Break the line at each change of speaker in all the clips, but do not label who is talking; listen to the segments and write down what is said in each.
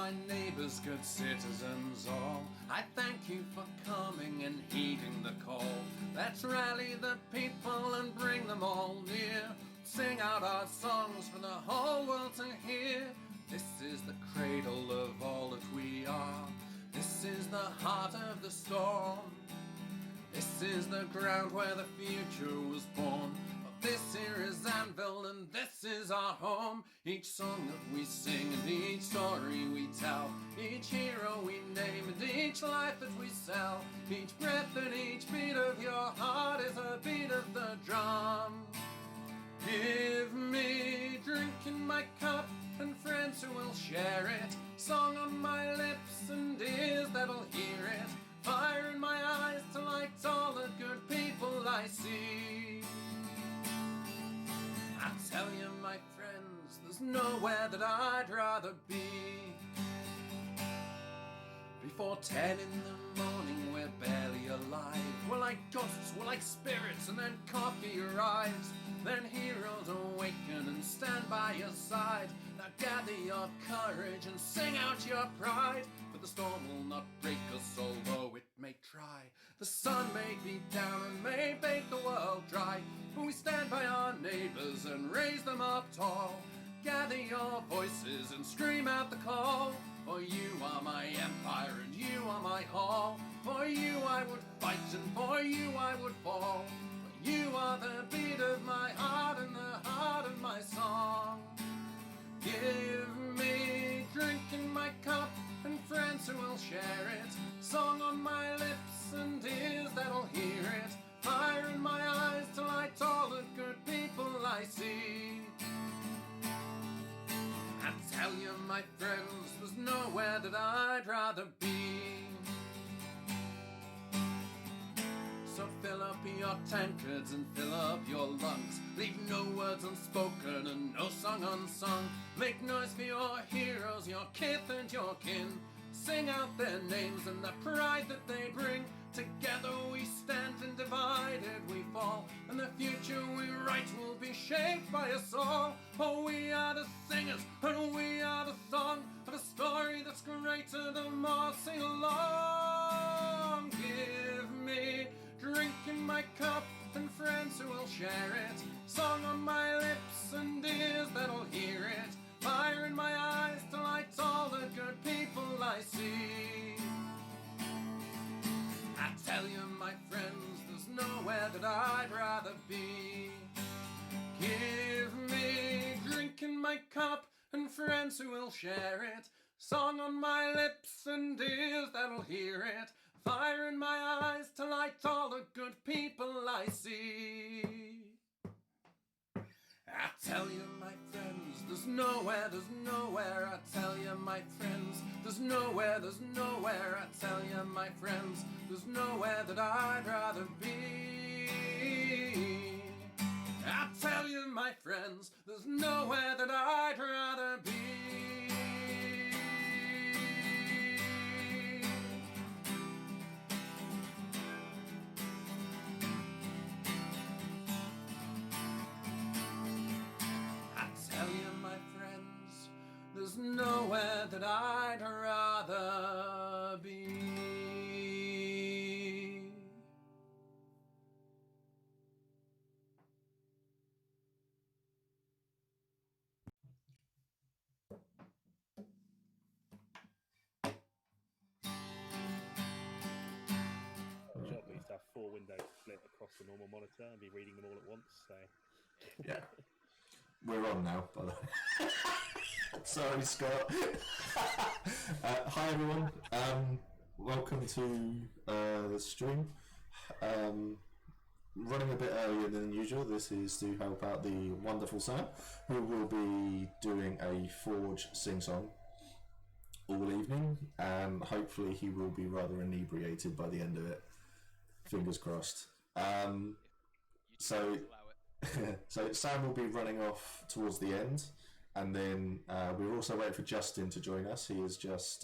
my neighbours, good citizens all, I thank you for coming and heeding the call. Let's rally the people and bring them all near. Sing out our songs for the whole world to hear. This is the cradle of all that we are. This is the heart of the storm. This is the ground where the future was born. This here is Anvil and this is our home. Each song that we sing and each story we tell, each hero we name and each life that we sell, each breath and each beat of your heart is a beat of the drum. Give me drink in my cup and friends who will share it, song on my lips and ears that'll hear it, fire in my eyes to light all the good people I see. I tell you, my friends, there's nowhere that I'd rather be. Before 10 in the morning, we're barely alive. We're like ghosts, we're like spirits, and then coffee arrives. Then heroes awaken and stand by your side. Now gather your courage and sing out your pride. But the storm will not break us, although it may try. The sun may be down and may bake the world dry, but we stand by our neighbours and raise them up tall. Gather your voices and scream out the call. For you are my empire and you are my hall. For you I would fight and for you I would fall. For you are the beat of my heart and the heart of my song. Give me drink in my cup and friends who will share it, song on my lips and ears that'll hear it, fire in my eyes to light all the good people I see. I tell you, my friends, there's nowhere that I'd rather be. So fill up your tankards and fill up your lungs. Leave no words unspoken and no song unsung. Make noise for your heroes, your kith and your kin. Sing out their names and the pride that they bring. Together we stand and divided we fall, and the future we write will be shaped by us all. For we are the singers and we are the song of a story that's greater than more. Sing along. Give me drink in my cup and friends who will share it, song on my lips and ears that'll hear it, fire in my eyes to light all the good people I see. I tell you, my friends, there's nowhere that I'd rather be. Give me drink in my cup and friends who will share it, song on my lips and ears that'll hear it, fire in my eyes to light all the good people I see. I tell you, my friends, there's nowhere, I tell you, my friends, there's nowhere, I tell you, my friends, there's nowhere that I'd rather be. I tell you, my friends, there's nowhere that I'd rather be. There's nowhere that I'd rather be.
Shop we used to have 4 windows split across the normal monitor and be reading them all at once. So
yeah, we're on now, by the way. Sorry, Scott. Hi, everyone. Welcome to the stream. Running a bit earlier than usual. This is to help out the wonderful Sam, who will be doing a Forge sing-song all evening. Hopefully he will be rather inebriated by the end of it. Fingers crossed. So Sam will be running off towards the end. And then we're also waiting for Justin to join us. He is just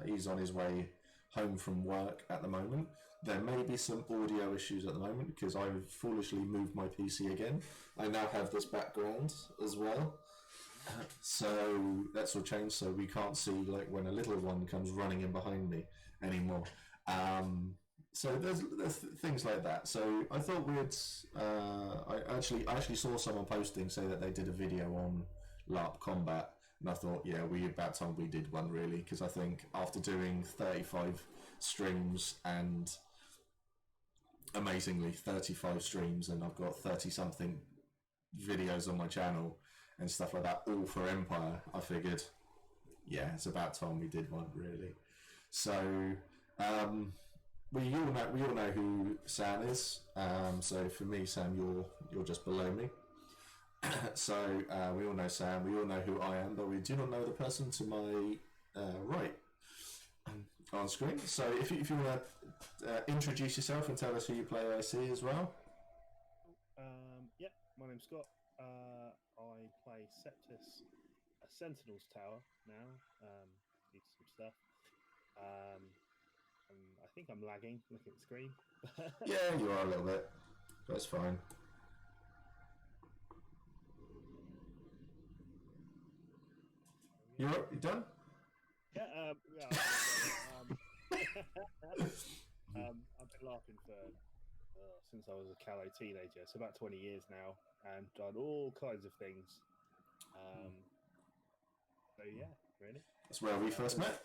he's on his way home from work at the moment. There may be some audio issues at the moment because I've foolishly moved my PC again. I now have this background as well. So that's all changed. So we can't see like when a little one comes running in behind me anymore. So there's things like that. So I thought we'd. I actually saw someone posting say that they did a video on LARP combat, and I thought, yeah, we about time we did one really, because I think after doing 35 streams and amazingly 35 streams, and I've got 30 something videos on my channel and stuff like that, all for Empire, I figured, yeah, it's about time we did one really. So we all know who Sam is. So for me, Sam, you're just below me. So we all know Sam. We all know who I am, but we do not know the person to my right on screen. So if you want to introduce yourself and tell us who you play OC as well.
Yeah, my name's Scott. I play Septus, a Sentinel's Tower now. Due to some stuff. I think I'm lagging. Look at the screen.
Yeah, you are a little bit. That's fine. You done?
Yeah. I've been LARPing for since I was a callow teenager, so about 20 years now, and done all kinds of things. So yeah, really.
That's where we first met.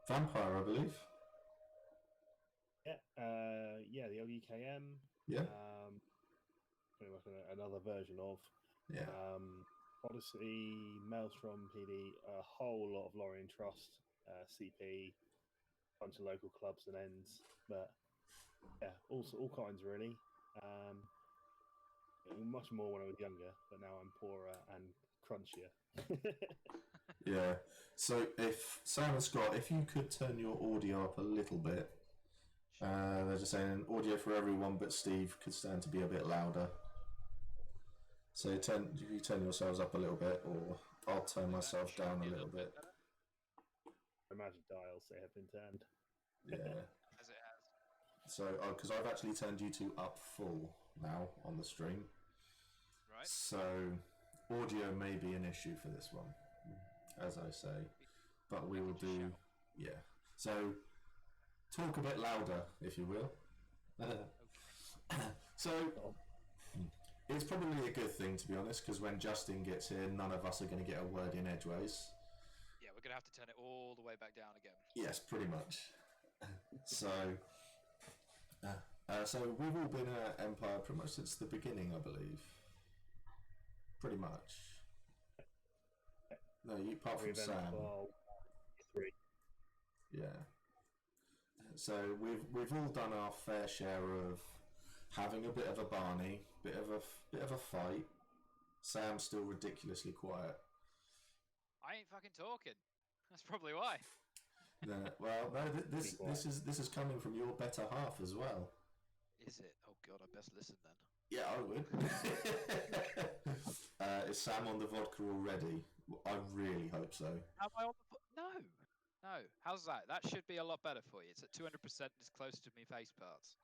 Vampire, I believe.
Yeah, yeah, the old UKM.
Yeah.
Pretty much another version of.
Yeah.
Odyssey, Maelstrom, PD, a whole lot of Lorien Trust, CP, bunch of local clubs and ends, but yeah, all kinds really. Much more when I was younger, but now I'm poorer and crunchier.
Yeah. So if Sam and Scott, if you could turn your audio up a little bit, they're just saying audio for everyone, but Steve could stand to be a bit louder. So if you turn yourselves up a little bit, or I'll turn myself down a little bit.
Imagine dials they have been turned.
Yeah.
As it has.
So, because I've actually turned you two up full now on the stream.
Right.
So, audio may be an issue for this one, as I say, but we will do. Yeah. So, talk a bit louder, if you will.
Okay.
So, it's probably a good thing, to be honest, because when Justin gets here, none of us are going to get a word in edgeways.
Yeah, we're going to have to turn it all the way back down again.
Yes, pretty much. So we've all been at Empire pretty much since the beginning, I believe. Pretty much. No, you apart from Sam. Yeah. So we've all done our fair share of having a bit of a Barney, bit of a fight. Sam's still ridiculously quiet.
I ain't fucking talking. That's probably why.
No, well, no. This is coming from your better half as well.
Is it? Oh god, I best listen then.
Yeah, I would. Is Sam on the vodka already? I really hope so.
Am I on the... No. How's that? That should be a lot better for you. It's at 200%. It's close to me face parts.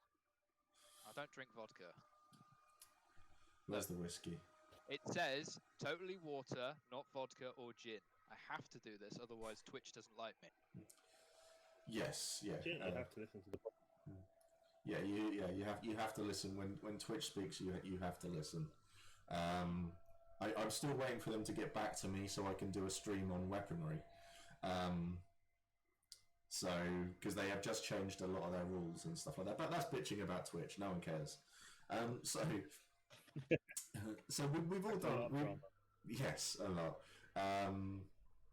I don't drink vodka.
Where's the whiskey?
It says totally water, not vodka or gin. I have to do this, otherwise Twitch doesn't like me.
Yes, yeah.
You have to listen to the.
You have to listen when Twitch speaks. You have to listen. I'm still waiting for them to get back to me so I can do a stream on weaponry. So because they have just changed a lot of their rules and stuff like that. But that's bitching about Twitch. No one cares. So we've all done. Yes, a lot.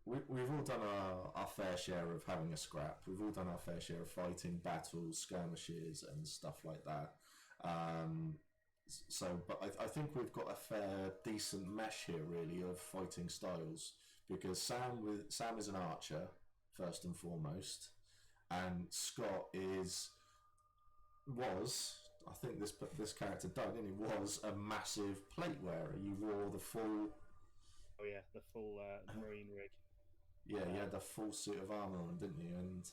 We've all done our fair share of having a scrap. We've all done our fair share of fighting battles, skirmishes, and stuff like that. But I think we've got a fair, decent mesh here, really, of fighting styles. Because Sam is an archer, first and foremost, and Scott was. I think this character died, and he was a massive plate wearer. You wore the full.
Oh yeah, the full marine rig.
Yeah, you had the full suit of armor on, didn't you? And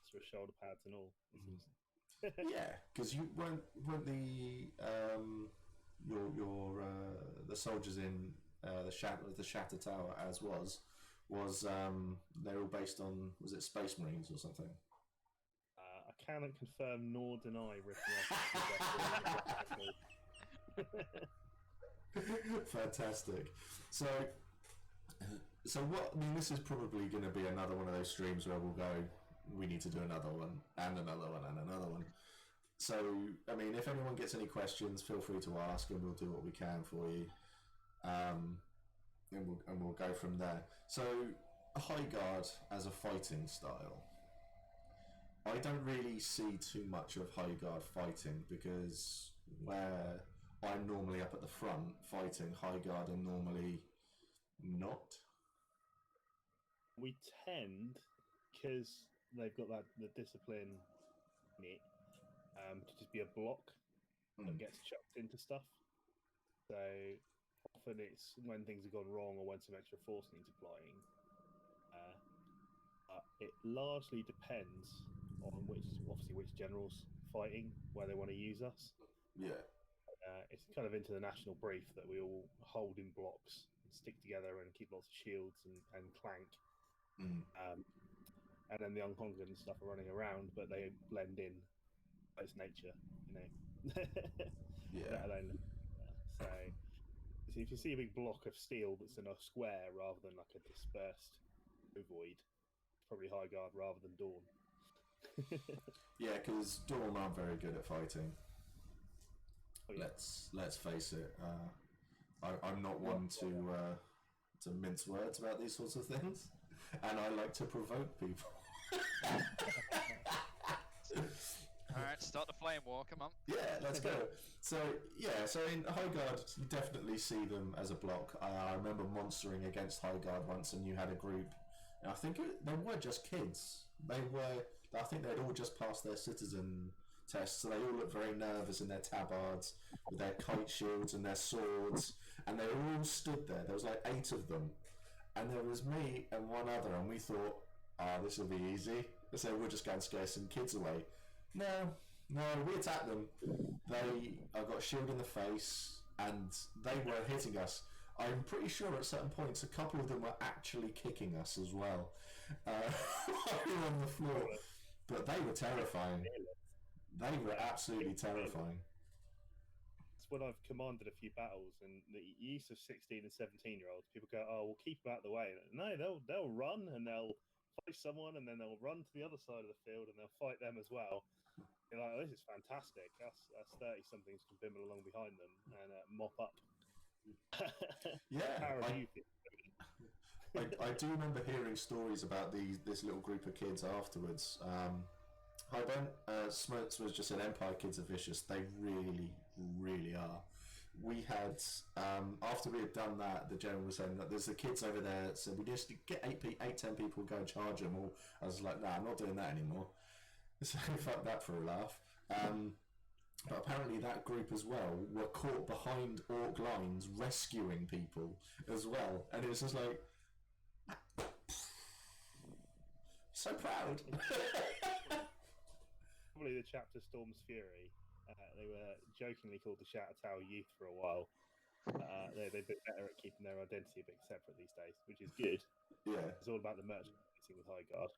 sort of shoulder pads and all.
Yeah, because you weren't the the soldiers in the Shatter Tower was they're all based on, was it Space Marines or something?
I cannot confirm nor deny ripping off.
Fantastic. So what? I mean, this is probably going to be another one of those streams where we'll go, we need to do another one and another one and another one. So, I mean, if anyone gets any questions, feel free to ask, and we'll do what we can for you. And we'll go from there. So, High Guard as a fighting style. I don't really see too much of High Guard fighting, because where I'm normally up at the front fighting, High Guard are normally not.
We tend, because they've got the discipline in it, to just be a block that gets chucked into stuff. So often it's when things have gone wrong or when some extra force needs applying. It largely depends on which general's fighting, where they want to use us.
Yeah.
It's kind of into the national brief that we all hold in blocks and stick together and keep lots of shields and clank. And then the unconquered and stuff are running around, but they blend in. It's nature, you know.
Yeah.
So if you see a big block of steel that's in a square rather than like a dispersed ovoid, it's probably High Guard rather than Dawn.
Yeah, because Dawn aren't very good at fighting.
Oh, yeah.
Let's face it. I'm not one to mince words about these sorts of things, and I like to provoke people.
Alright, start the flame war, come on.
Yeah, let's go. So in High Guard, you definitely see them as a block. I remember monstering against High Guard once, and you had a group, and I think they were just kids. I think they'd all just passed their citizen test, so they all looked very nervous in their tabards, with their kite shields and their swords, and they were all stood there. There was like 8 of them, and there was me and one other, and we thought, this will be easy. So we'll just go and scare some kids away. No, we attacked them. I got a shield in the face, and they were hitting us. I'm pretty sure at certain points a couple of them were actually kicking us as well. We were on the floor. But they were terrifying. They were absolutely terrifying.
It's when I've commanded a few battles, and the use of 16 and 17-year-olds, people go, we'll keep them out of the way. No, they'll run, and they'll fight someone, and then they'll run to the other side of the field, and they'll fight them as well. You're like, this is fantastic. Us 30-somethings can bimble along behind them and mop up.
Yeah. I do remember hearing stories about this little group of kids afterwards. Hi Ben, Smirts was just said Empire kids are vicious. They really, really are. We had, after we had done that, the general was saying that there's the kids over there, so we just get 10 people, go and charge them all. I was like, nah, I'm not doing that anymore. So fuck that for a laugh. But apparently that group as well were caught behind orc lines rescuing people as well. And it was just like, so proud.
Probably the chapter Storm's Fury. They were jokingly called the Shatter Tower Youth for a while. They've been better at keeping their identity a bit separate these days, which is good.
Yeah.
It's all about the merchandising with High Guard.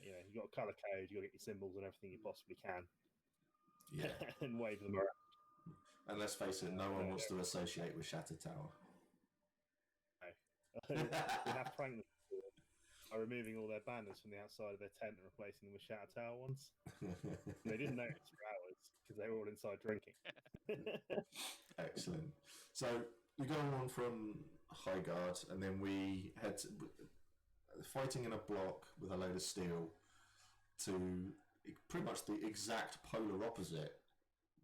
You've got a colour code, you've got to get your symbols and everything you possibly can.
Yeah.
And wave them around.
And let's face it, no one wants to associate with Shatter Tower.
No. We have pranked them by removing all their banners from the outside of their tent and replacing them with Shatter Tower ones. And they didn't notice for hours because they were all inside drinking.
Excellent. So we go on from High Guard, and then we head to, fighting in a block with a load of steel, to pretty much the exact polar opposite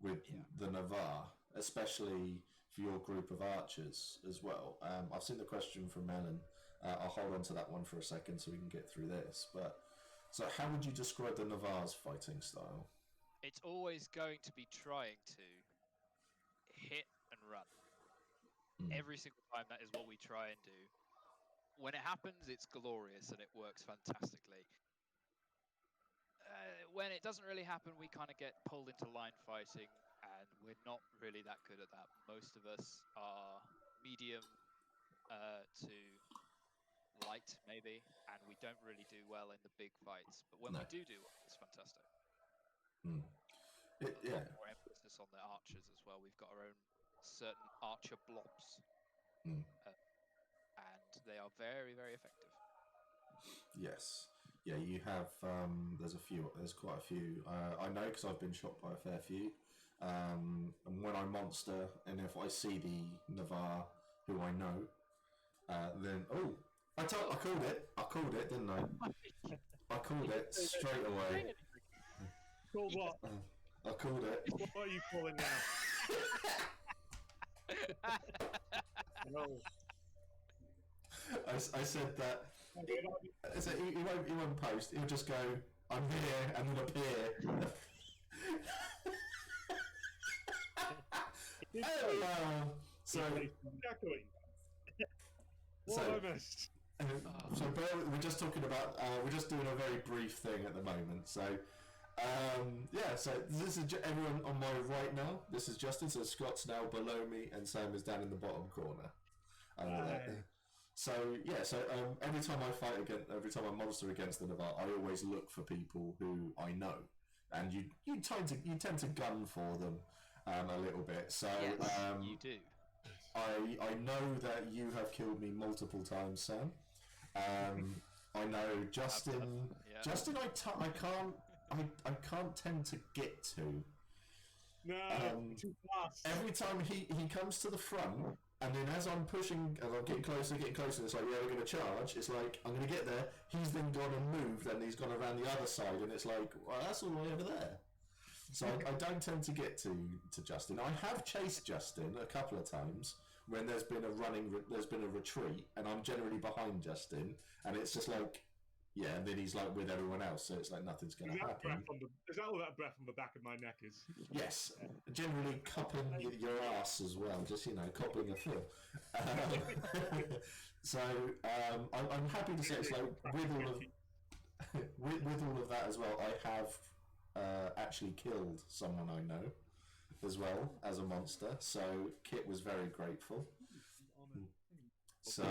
with the Navarre, especially for your group of archers as well. I've seen the question from Ellen. I'll hold on to that one for a second so we can get through this. But so, how would you describe the Navarre's fighting style?
It's always going to be trying to hit and run. Every single time, that is what we try and do. When it happens, it's glorious and it works fantastically. When it doesn't really happen, we kind of get pulled into line fighting, and we're not really that good at that. Most of us are medium to light, maybe, and we don't really do well in the big fights. But when
No.
we do well, it's fantastic. A
Yeah.
lot more emphasis on the archers as well. We've got our own certain archer blobs, and they are very, very effective.
Yes. Yeah, you have. There's quite a few. I know because I've been shot by a fair few. And when I monster, and if I see the Navarre who I know, then I called it. I called it, didn't I? I called it straight away.
Called what?
I called it.
What are you calling now? No.
I said that. I said he won't post. He'll just go, "I'm here," and then appear. Hello. So
what have I missed?
So we're just talking about. We're just doing a very brief thing at the moment. So. So this is everyone on my right now. This is Justin. So Scott's now below me, and Sam is down in the bottom corner. Every time I fight every time I monster against the Navarre, I always look for people who I know, and you tend to gun for them a little bit. So
yes, you do.
I know that you have killed me multiple times, Sam. I know Justin.
Yeah.
Justin, I can't tend to get to.
No, too fast.
Every time he comes to the front, and then as I'm pushing, as I'm getting closer, it's like, yeah, we're going to charge. It's like, I'm going to get there. He's then gone and moved, and he's gone around the other side, and it's like, well, that's all the way over there. So I don't tend to get to Justin. I have chased Justin a couple of times when there's been a retreat, and I'm generally behind Justin, and it's just like, yeah, and then he's like with everyone else, so it's like nothing's going to happen.
Is that all that breath on the back of my neck is?
Yes, generally cupping your ass as well, just, copping a fill. I'm happy to say it's like with all of that as well, I have actually killed someone I know as well as a monster, so Kit was very grateful. So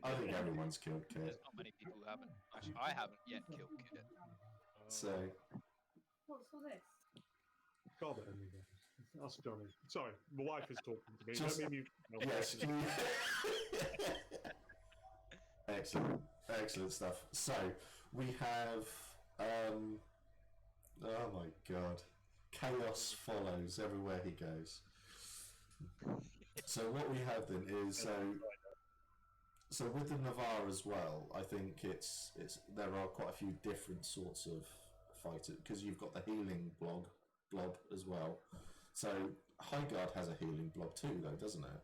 I think everyone's killed Kit.
There's not many people who haven't. Actually, I haven't yet killed Kit.
So
What's all this?
God, ask Johnny. Sorry, my wife is talking to me.
Just,
Let me mute.
yes. Excellent stuff. So we have. Oh my God, chaos follows everywhere he goes. So what we have then is so with the Navarre as well. I think it's there are quite a few different sorts of fighters because you've got the healing blob as well. So Highguard has a healing blob too, though, doesn't it?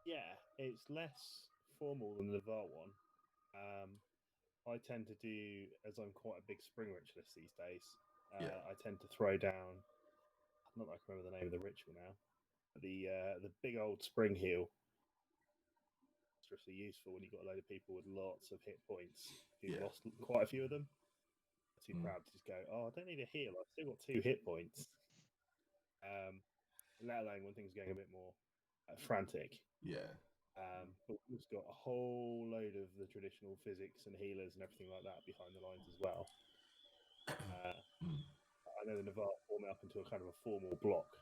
Yeah, it's less formal than the Navarre one. I tend to do, as I'm quite a big spring ritualist these days, I tend to throw down, not that I can remember the name of the ritual now, the big old spring heal. It's really useful when you've got a load of people with lots of hit points. You've lost quite a few of them. Too proud to just go, I don't need a heal, I've still got 2 hit points. Let alone when things are going a bit more frantic.
Yeah.
But we've got a whole load of the traditional physics and healers and everything like that behind the lines as well. I know the Navarre form up into a kind of a formal block.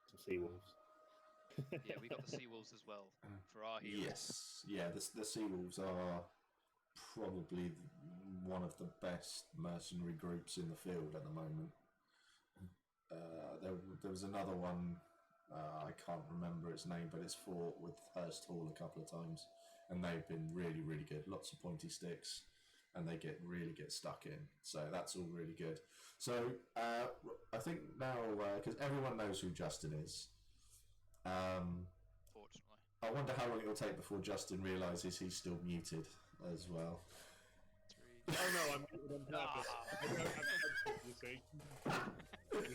Some sea wolves.
Yeah, we got the sea wolves as well for our healers.
Yes, yeah. The sea wolves are probably one of the best mercenary groups in the field at the moment. There was another one. I can't remember its name, but it's fought with Hurst Hall a couple of times, and they've been really, really good. Lots of pointy sticks, and they really get stuck in. So that's all really good. So I think now, because everyone knows who Justin is,
Fortunately.
I wonder how long it will take before Justin realises he's still muted as well.
Oh no, I'm muted on purpose. I don't have headphones, you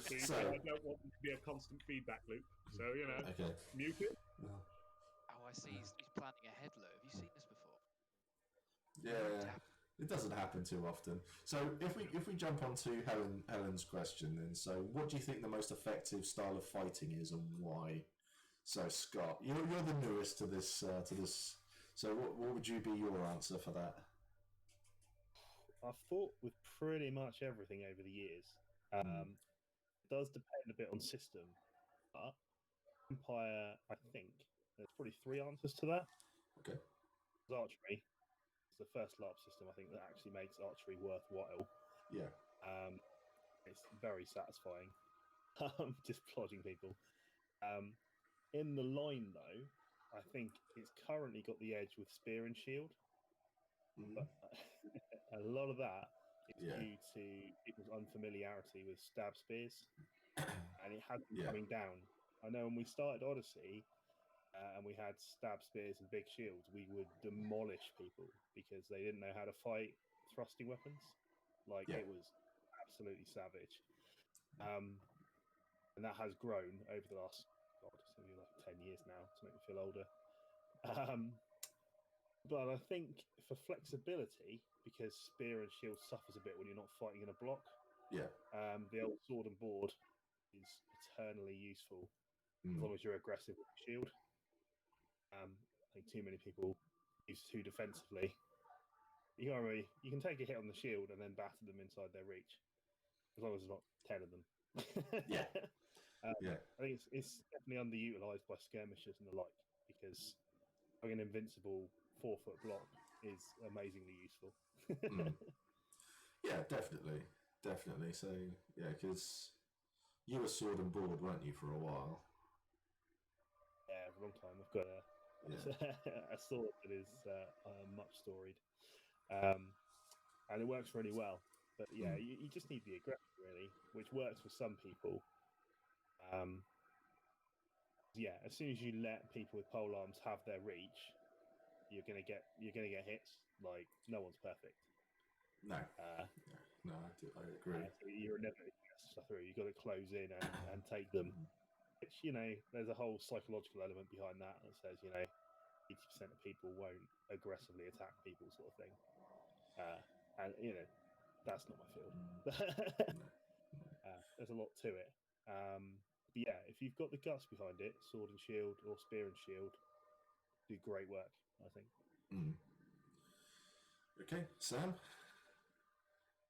see. So I don't want it to be a constant feedback loop. So,
Okay.
Muted.
Oh, I see. He's planning ahead, Lo. Have you seen this before?
Yeah. It doesn't happen too often. So if we jump onto Helen's question, then, so what do you think the most effective style of fighting is, and why? So Scott, you're the newest to this So what would you be your answer for that?
I've fought with pretty much everything over the years. It does depend a bit on system, but Empire, I think there's probably three answers to that.
Okay.
Archery is the first LARP system I think that actually makes archery worthwhile.
Yeah.
It's very satisfying. Just plodding people. In the line though, I think it's currently got the edge with spear and shield. But a lot of that is due to people's unfamiliarity with stab spears, and it has been coming down. I know when we started Odyssey, and we had stab spears and big shields, we would demolish people because they didn't know how to fight thrusting weapons. It was absolutely savage. And that has grown over the last, it's maybe like 10 years now to make me feel older. But I think for flexibility, because spear and shield suffers a bit when you're not fighting in a block, the old sword and board is eternally useful as long as you're aggressive with the shield. I think too many people use too defensively. You can take a hit on the shield and then batter them inside their reach, as long as there's not 10 of them. I think it's definitely underutilized by skirmishers and the like, because having an invincible 4-foot block is amazingly useful.
Yeah, definitely. So yeah, because you were sword and board, weren't you, for a while?
Yeah, for a long time. I've got a sword that is much storied, and it works really well. But yeah, you just need the aggression, really, which works for some people. Yeah, as soon as you let people with pole arms have their reach, you're gonna get hits. Like, no one's perfect.
No, I agree.
So you're never stuff through. You've got to close in and take them. Which, there's a whole psychological element behind that says 80% of people won't aggressively attack people, sort of thing. And that's not my field. There's a lot to it. But yeah, if you've got the guts behind it, sword and shield or spear and shield, do great work, I think.
Okay, Sam,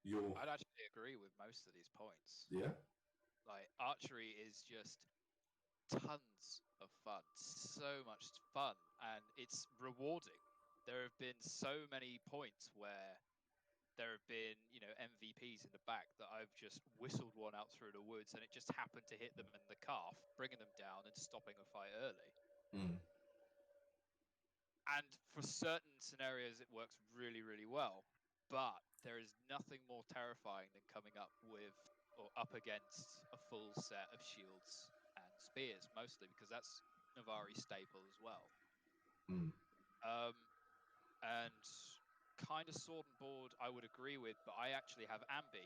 I'd actually agree with most of these points.
Yeah.
Like, archery is just tons of fun, so much fun, and it's rewarding. There have been so many points where there have been, MVPs in the back that I've just whistled one out through the woods, and it just happened to hit them in the calf, bringing them down and stopping a fight early. And for certain scenarios, it works really, really well. But there is nothing more terrifying than coming up with or up against a full set of shields and spears, mostly because that's Navari's staple as well. And kind of sword and board, I would agree with, but I actually have Ambi,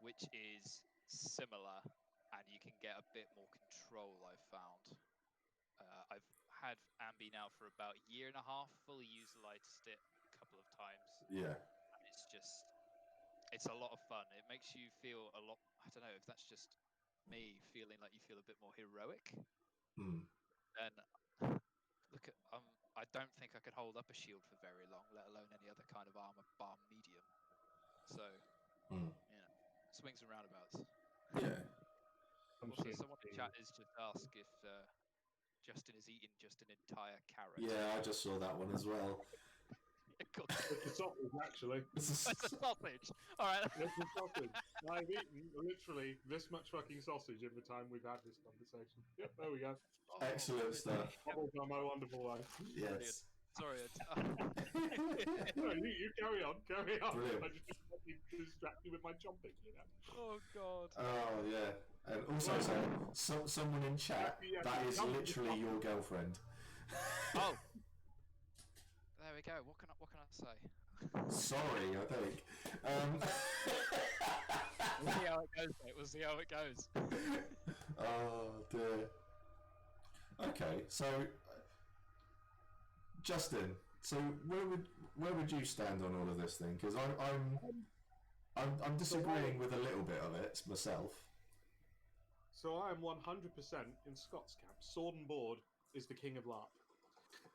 which is similar, and you can get a bit more control, I've found. I've had Ambi now for about a year and a half, fully utilized it a couple of times.
Yeah.
And it's a lot of fun. It makes you feel a lot, I don't know if that's just me feeling like you feel a bit more heroic. Then look at, I don't think I could hold up a shield for very long, let alone any other kind of armor bar medium. So, swings and roundabouts.
Yeah.
Also, someone in chat has just asked if Justin is eating just an entire carrot.
Yeah, I just saw that one as well.
It's a sausage, actually.
It's a sausage. All right.
It's a sausage. I've eaten literally this much fucking sausage every time we've had this conversation. Yep, there we go.
Excellent stuff.
Bubbles on my wonderful life.
Yes.
Sorry.
No, you carry on.
Brilliant.
I just distract you with my chomping,
Oh, God.
Oh, yeah. And also, someone in chat, that is literally your girlfriend.
Oh. There we go. What can I say?
Sorry, I think.
We'll see how it goes, mate. We'll see how it goes.
Oh, dear. Okay, so, Justin, So where would you stand on all of this thing? Because I'm disagreeing with a little bit of it myself.
So I am 100% in Scott's camp. Sword and board is the king of LARP.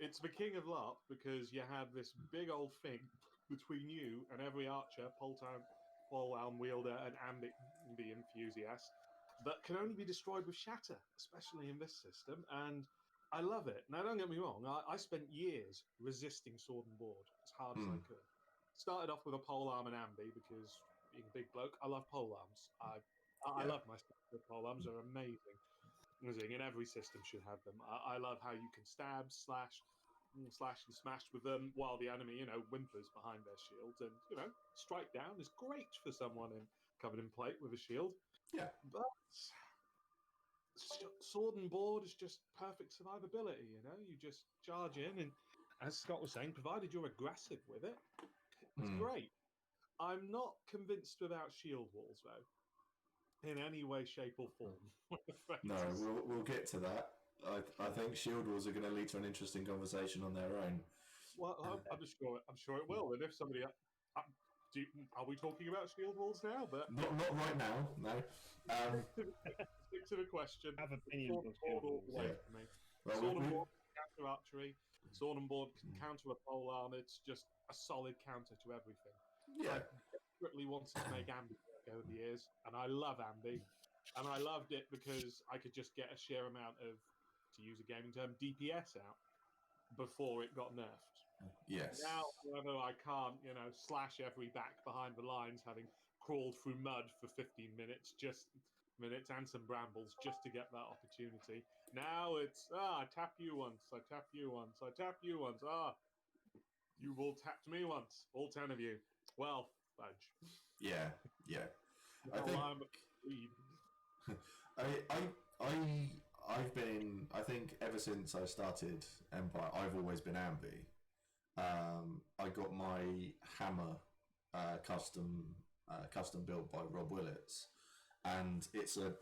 It's the king of LARP because you have this big old thing between you and every archer, polearm wielder, and ambi enthusiast that can only be destroyed with shatter, especially in this system. And I love it. Now, don't get me wrong. I spent years resisting sword and board as hard as I could. Started off with a polearm and ambi because being a big bloke, I love polearms. I love my polearms. They're amazing. And every system should have them. I love how you can stab, slash and smash with them while the enemy, whimpers behind their shields. And, strike down is great for someone covered in plate with a shield.
Yeah.
But sword and board is just perfect survivability, You just charge in, and as Scott was saying, provided you're aggressive with it, it's great. I'm not convinced about shield walls, though. In any way, shape, or form.
No, we'll get to that. I think shield walls are going to lead to an interesting conversation on their own.
Well, I'm sure it will. And if somebody, are we talking about shield walls now? But
not right now. No.
Stick to the question.
Have opinions on shield walls.
Well,
sword and board can counter archery. Sword and board can counter a polearm. It's just a solid counter to everything.
Yeah.
I desperately wanted to make ambi over the years, and I love ambi, and I loved it because I could just get a sheer amount of, to use a gaming term, DPS out before it got nerfed.
Yes.
Now, however, I can't, slash every back behind the lines, having crawled through mud for 15 minutes, and some brambles just to get that opportunity. Now it's, I tap you once, I tap you once, I tap you once, you all tapped me once, all 10 of you. Well, fudge.
Yeah.
I
think ever since I started Empire, I've always been ambi. I got my hammer custom built by Rob Willits, and it's a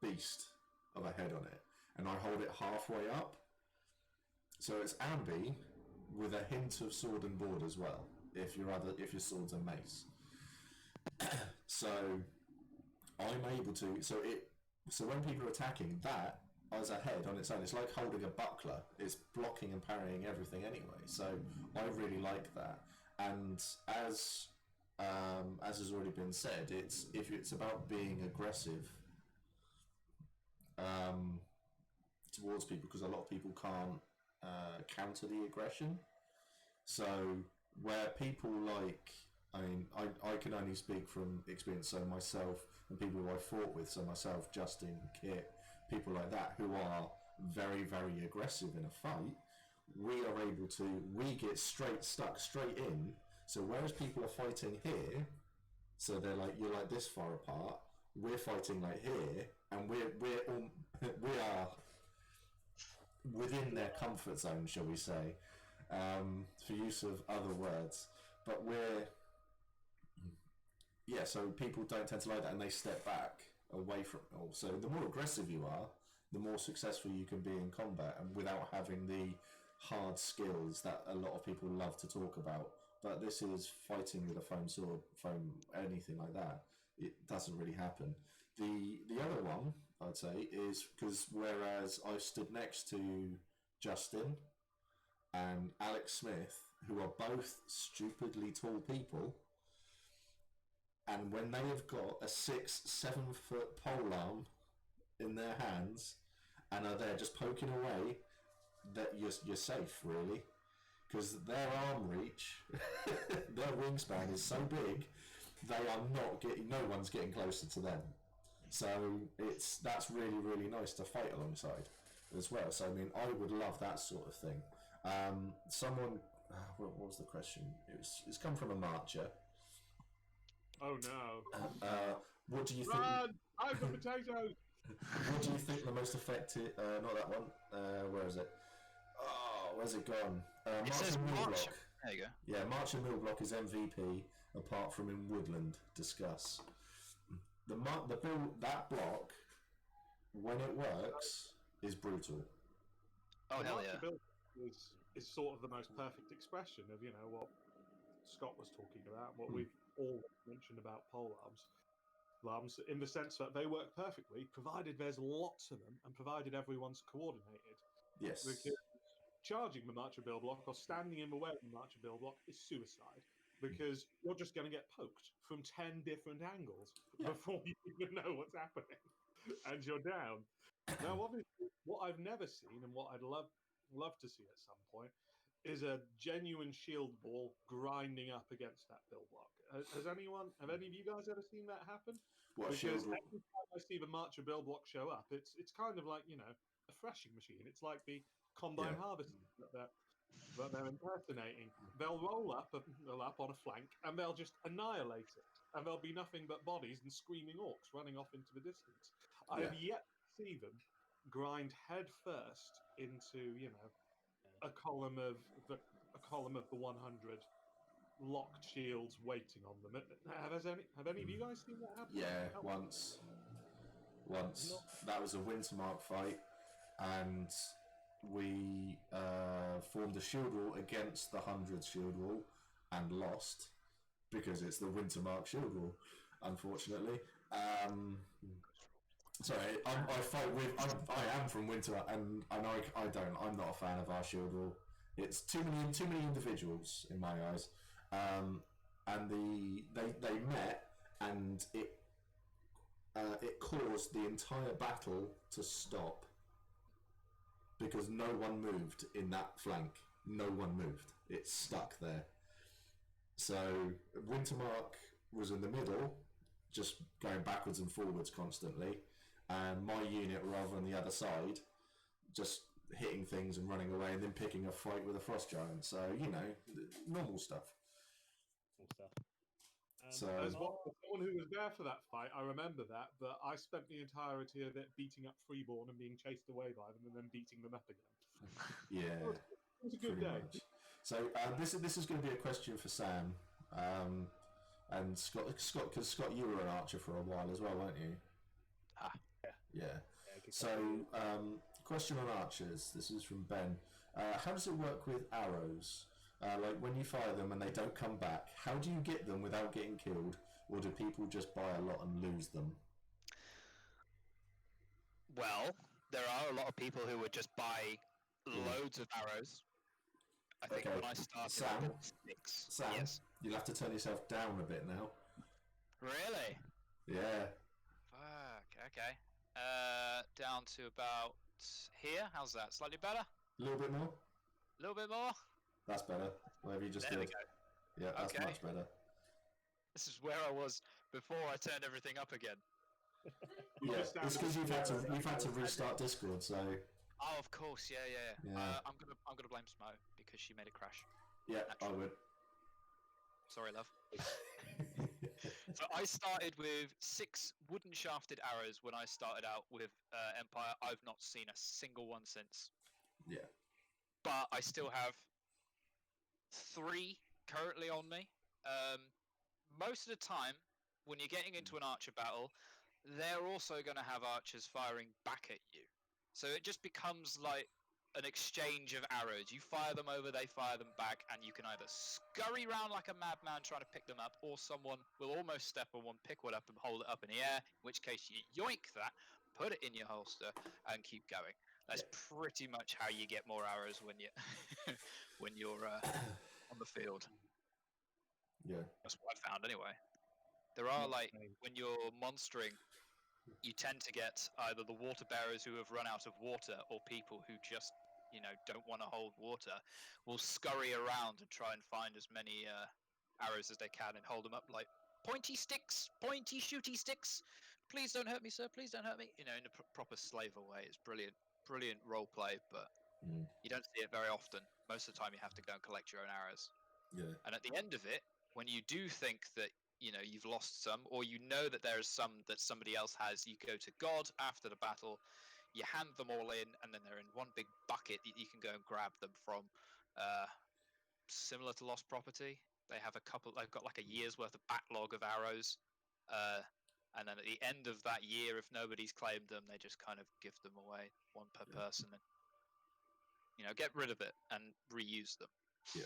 beast of a head on it, and I hold it halfway up, so it's ambi with a hint of sword and board as well. If your sword's a mace. So I'm able to. So when people are attacking, that as a head on its own, it's like holding a buckler. It's blocking and parrying everything anyway. So I really like that. And as has already been said, it's about being aggressive towards people, because a lot of people can't counter the aggression. So where people I can only speak from experience, so myself and people who I fought with, so myself, Justin, Kit, people like that who are very, very aggressive in a fight, we get stuck straight in. So whereas people are fighting here, so you're like this far apart, we're fighting like here, and we are within their comfort zone, shall we say, for use of other words, but so people don't tend to like that, and they step back away from it all. So the more aggressive you are, the more successful you can be in combat, and without having the hard skills that a lot of people love to talk about. But this is fighting with a foam sword, anything like that. It doesn't really happen. The other one, I'd say, is because whereas I stood next to Justin and Alex Smith, who are both stupidly tall people, and when they have got a 6-7 foot polearm in their hands and are there just poking away, that you're safe, really, because their arm reach, their wingspan is so big, no one's getting closer to them. So that's really, really nice to fight alongside as well. So I mean, I would love that sort of thing. What was the question? It's come from a marcher.
Oh no!
What do you think?
Run! Hide the potatoes.
What do you think the most effective? Not that one. Where is it? Oh, where's it gone?
It says March. There you go.
Yeah, March and Millblock is MVP, apart from in Woodland. Discuss. That block, when it works, is brutal.
Oh hell yeah!
is sort of the most perfect expression of what Scott was talking about, what we've all mentioned about pole arms, in the sense that they work perfectly, provided there's lots of them and provided everyone's coordinated.
Yes.
Because charging the marcher build block or standing in the way of the marcher build block is suicide. Because you're just going to get poked from 10 different angles before you even know what's happening, and you're down. Now, obviously, what I've never seen and what I'd love to see at some point is a genuine shield ball grinding up against that build block. Have any of you guys ever seen that happen?
What
Because
shield?
every time I see the marcher build block show up, it's kind of like a threshing machine. It's like the combine harvester that they're impersonating. They'll roll up on a flank and they'll just annihilate it, and there'll be nothing but bodies and screaming orcs running off into the distance. I have yet to see them grind head first into a column of the 100 locked shields waiting on them. Have any of you guys seen that happen?
Yeah, once. That was a Wintermark fight, and we formed a shield wall against the 100 shield wall and lost because it's the Wintermark shield wall, unfortunately. Sorry, I am from Winter, and I know I'm not a fan of our shield wall. It's too many individuals in my eyes, and they met, and it caused the entire battle to stop because no one moved in that flank. No one moved. It stuck there. So Wintermark was in the middle, just going backwards and forwards constantly, and my unit, rather on the other side, just hitting things and running away, and then picking a fight with a frost giant. So normal stuff. So,
as someone who was there for that fight, I remember that. But I spent the entirety of it beating up Freeborn and being chased away by them, and then beating them up again.
Yeah,
it was a good day.
much. So this is going to be a question for Sam, and Scott, because Scott, you were an archer for a while as well, weren't you? Yeah. So, question on archers. This is from Ben. How does it work with arrows? Like when you fire them and they don't come back, how do you get them without getting killed, or do people just buy a lot and lose them?
Well, there are a lot of people who would just buy loads of arrows. I think when I started,
Sam,
I bought 6.
Sam,
yes.
You'll have to turn yourself down a bit now.
Really?
Yeah.
Fuck. Okay. Down to about here. How's that? Slightly better?
A little bit more?
A little bit more?
That's better. Whatever you just
there
did.
We go.
Yeah, that's
okay.
much better.
This is where I was before I turned everything up again.
Yeah, it's because you've had to restart Discord, so.
Oh, of course, yeah. I'm gonna blame Smo because she made it crash.
Yeah, I would.
Sorry, love. So I started with 6 wooden shafted arrows when I started out with Empire. I've not seen a single one since.
Yeah.
But I still have 3 currently on me. Most of the time, when you're getting into an archer battle, they're also going to have archers firing back at you. So it just becomes like an exchange of arrows. You fire them over, they fire them back, and you can either scurry around like a madman trying to pick them up, or someone will almost step on one, pick one up, and hold it up in the air, in which case you yoink that, put it in your holster, and keep going. That's pretty much how you get more arrows when you when you're on the field.
Yeah.
That's what I found anyway. There are when you're monstering, you tend to get either the water bearers who have run out of water, or people who just don't want to hold water, will scurry around and try and find as many arrows as they can and hold them up like pointy sticks, pointy shooty sticks. Please don't hurt me, sir. Please don't hurt me. In a proper slaver way. It's brilliant role play, but you don't see it very often. Most of the time, you have to go and collect your own arrows.
Yeah.
And at the end of it, when you do think that you've lost some, or that there is some that somebody else has, you go to God after the battle, you hand them all in, and then they're in one big bucket that you can go and grab them from. Similar to Lost Property, they've got like a year's worth of backlog of arrows, and then at the end of that year, if nobody's claimed them, they just kind of give them away, one per person, and get rid of it and reuse them.
Yeah.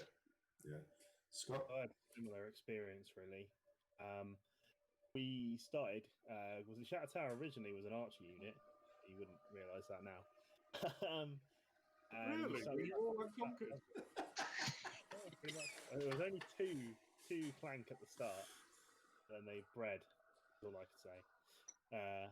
Scott?
I had a similar experience, really. We started, was the Shatter Tower originally was an archer unit. You wouldn't realise that now. And we
Really?
started
Were you all unconquered?
Yeah, pretty much. There was only two clank at the start. Then they bred. That's all I could say. Yeah,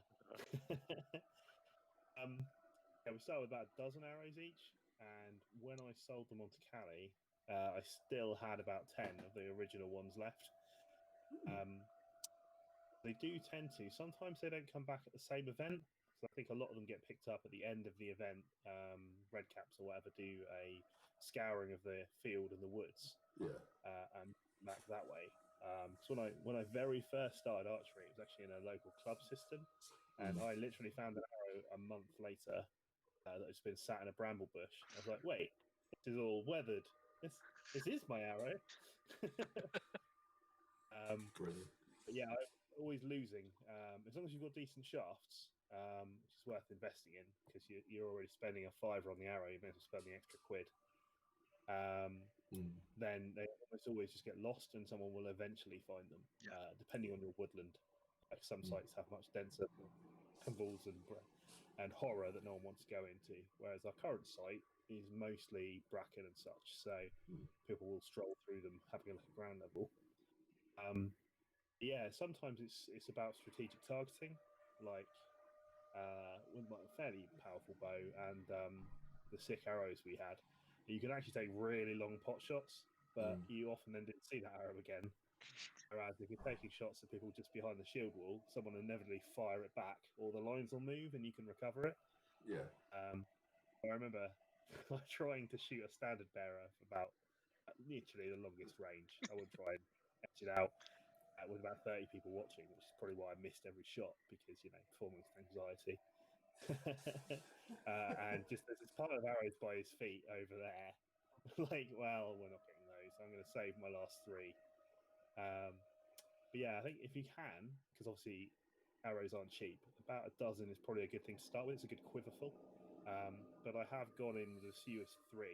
we started with about a dozen arrows each, and when I sold them onto Cali, I still had about 10 of the original ones left. They do tend to. Sometimes they don't come back at the same event. So I think a lot of them get picked up at the end of the event. Red caps or whatever do a scouring of the field and the woods, and back that way. So when I very first started archery, it was actually in a local club system, and I literally found an arrow a month later that has been sat in a bramble bush. I was like, wait, this is all weathered. This is my arrow.
Brilliant.
But yeah, I'm always losing. As long as you've got decent shafts, which is worth investing in, because you're already spending a £5 on the arrow, you may as well spend the extra £1. Then they almost always just get lost, and someone will eventually find them, depending on your woodland. Like some sites have much denser brambles and horror that no one wants to go into, whereas our current site is mostly bracken and such, so people will stroll through them having a look at ground level. Yeah, sometimes it's about strategic targeting, like with my fairly powerful bow and the sick arrows we had. You can actually take really long pot shots, but you often then didn't see that arrow again. Whereas if you're taking shots at people just behind the shield wall, someone will inevitably fire it back, or the lines will move and you can recover it.
Yeah.
I remember trying to shoot a standard bearer for about literally the longest range. I would try and etch it out with about 30 people watching, which is probably why I missed every shot, because performance anxiety. And just there's this pile of arrows by his feet over there. Like, well, we're not getting those. I'm going to save my last 3. But yeah, I think if you can, because obviously arrows aren't cheap, about a dozen is probably a good thing to start with. It's a good quiverful. But I have gone in with as few as 3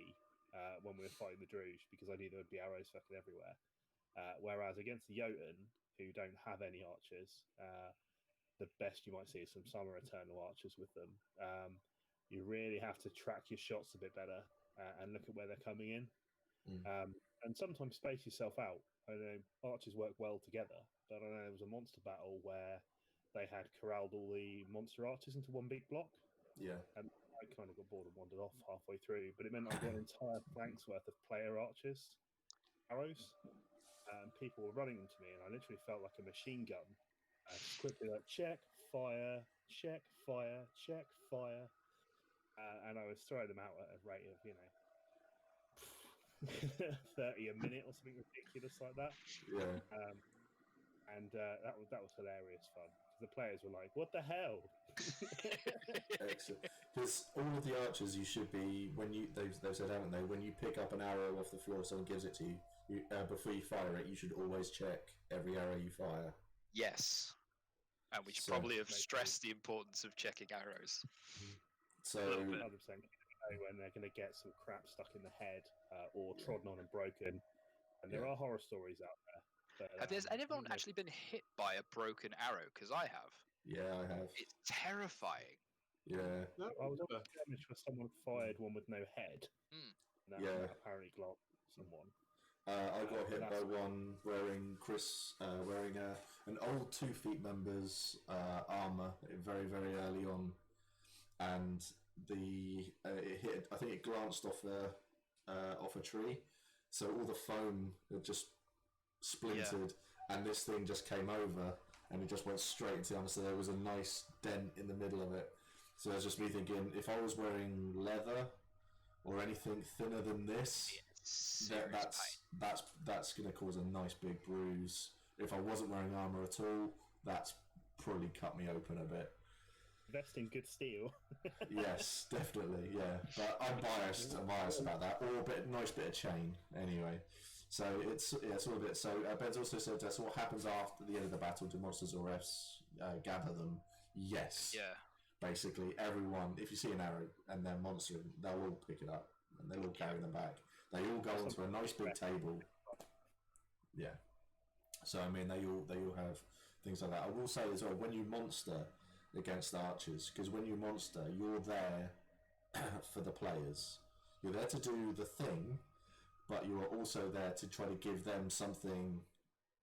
when we were fighting the Druge, because I knew there would be arrows fucking everywhere. Whereas against the Jotun, who don't have any archers, the best you might see is some Summer Eternal archers with them. You really have to track your shots a bit better and look at where they're coming in. And sometimes space yourself out. I know archers work well together, but I know there was a monster battle where they had corralled all the monster archers into one big block.
Yeah.
And I kind of got bored and wandered off halfway through, but it meant I got an entire flank's worth of player archers, arrows, and people were running them to me, and I literally felt like a machine gun. Just quickly like, check, fire, check, fire, check, fire. And I was throwing them out at a rate of, 30 a minute or something ridiculous like that.
Yeah.
And that was hilarious fun, because the players were like, "What the hell?"
Excellent. Because all of the archers, you should be, they've said, haven't they? When you pick up an arrow off the floor, someone gives it to you. Before you fire it, you should always check every arrow you fire.
Yes. And we should probably have stressed the importance of checking arrows.
So,
100%. When they're going to get some crap stuck in the head or trodden on and broken. And there are horror stories out there. But,
Has anyone actually been hit by a broken arrow? Because I have.
Yeah, I have.
It's terrifying.
Yeah.
I was almost damaged for someone fired one with no head. That apparently glanced someone.
I got hit by one wearing an old 2 Feet member's armor very, very early on, and it hit. I think it glanced off a tree, so all the foam had just splintered, and this thing just came over, and it just went straight into the armor. So there was a nice dent in the middle of it. So it was just me thinking, if I was wearing leather or anything thinner than this, that's going to cause a nice big bruise. If I wasn't wearing armor at all, that's probably cut me open a bit.
Invest in good steel.
Yes, definitely, yeah. But I'm biased about that. Or a nice bit of chain, anyway. So it's all a bit. So Ben's also said that's what happens after the end of the battle. Do monsters or Fs gather them? Yes.
Yeah.
Basically, everyone, if you see an arrow and they're monstering, they'll all pick it up. and they'll all carry them back. They all go onto a nice big table. Yeah. So I mean, they all have things like that. I will say as well, when you monster against archers, because when you monster, you're there for the players. You're there to do the thing, but you are also there to try to give them something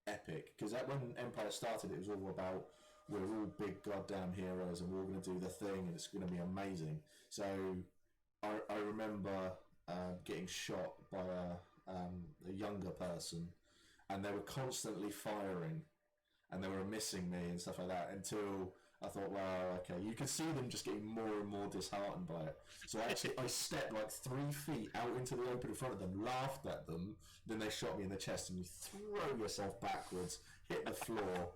epic. Because when Empire started, it was all about we're all big goddamn heroes and we're all going to do the thing and it's going to be amazing. So I remember getting shot by a younger person, and they were constantly firing and they were missing me and stuff like that until I thought, wow, okay, you could see them just getting more and more disheartened by it. So I stepped like 3 feet out into the open in front of them, laughed at them, then they shot me in the chest, and you throw yourself backwards, hit the floor,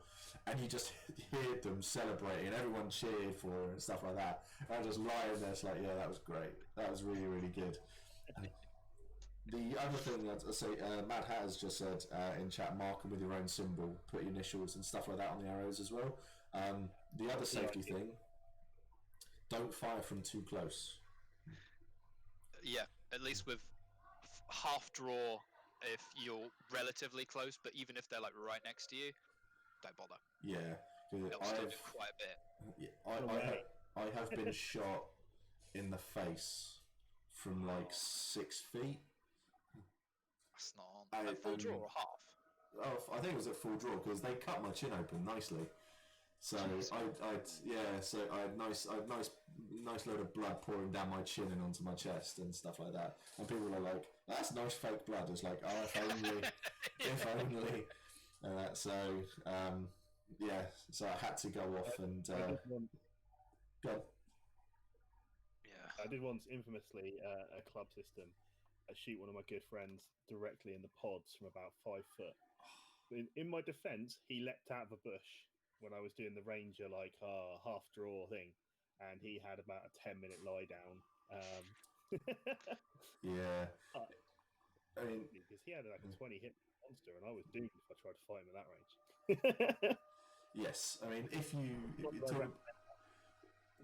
and you just heard them celebrating, and everyone cheered for her and stuff like that. And I was just lying there, it's like, yeah, that was great. That was really, really good. The other thing I'd say, Mad Hat has just said in chat, mark them with your own symbol, put your initials and stuff like that on the arrows as well. The other safety thing, don't fire from too close.
Yeah, at least with half draw if you're relatively close, but even if they're like right next to you, don't bother.
Yeah,
they'll still do quite a bit.
Yeah, I have been shot in the face from like 6 feet.
That's not on. At full draw or half?
Oh, I think it was at full draw because they cut my chin open nicely. So I had nice load of blood pouring down my chin and onto my chest and stuff like that. And people are like, "That's nice fake blood." It's like, "Oh, if only, if only." So I had to go off and go.
Yeah, I did once infamously a club system shoot one of my good friends directly in the pods from about 5 foot. In my defence, he leapt out of a bush when I was doing the ranger half draw thing, and he had about a 10-minute lie down.
Yeah, I mean,
because he had like a 20 hit monster, and I was doomed if I tried to fight him at that range.
Yes, I mean, if you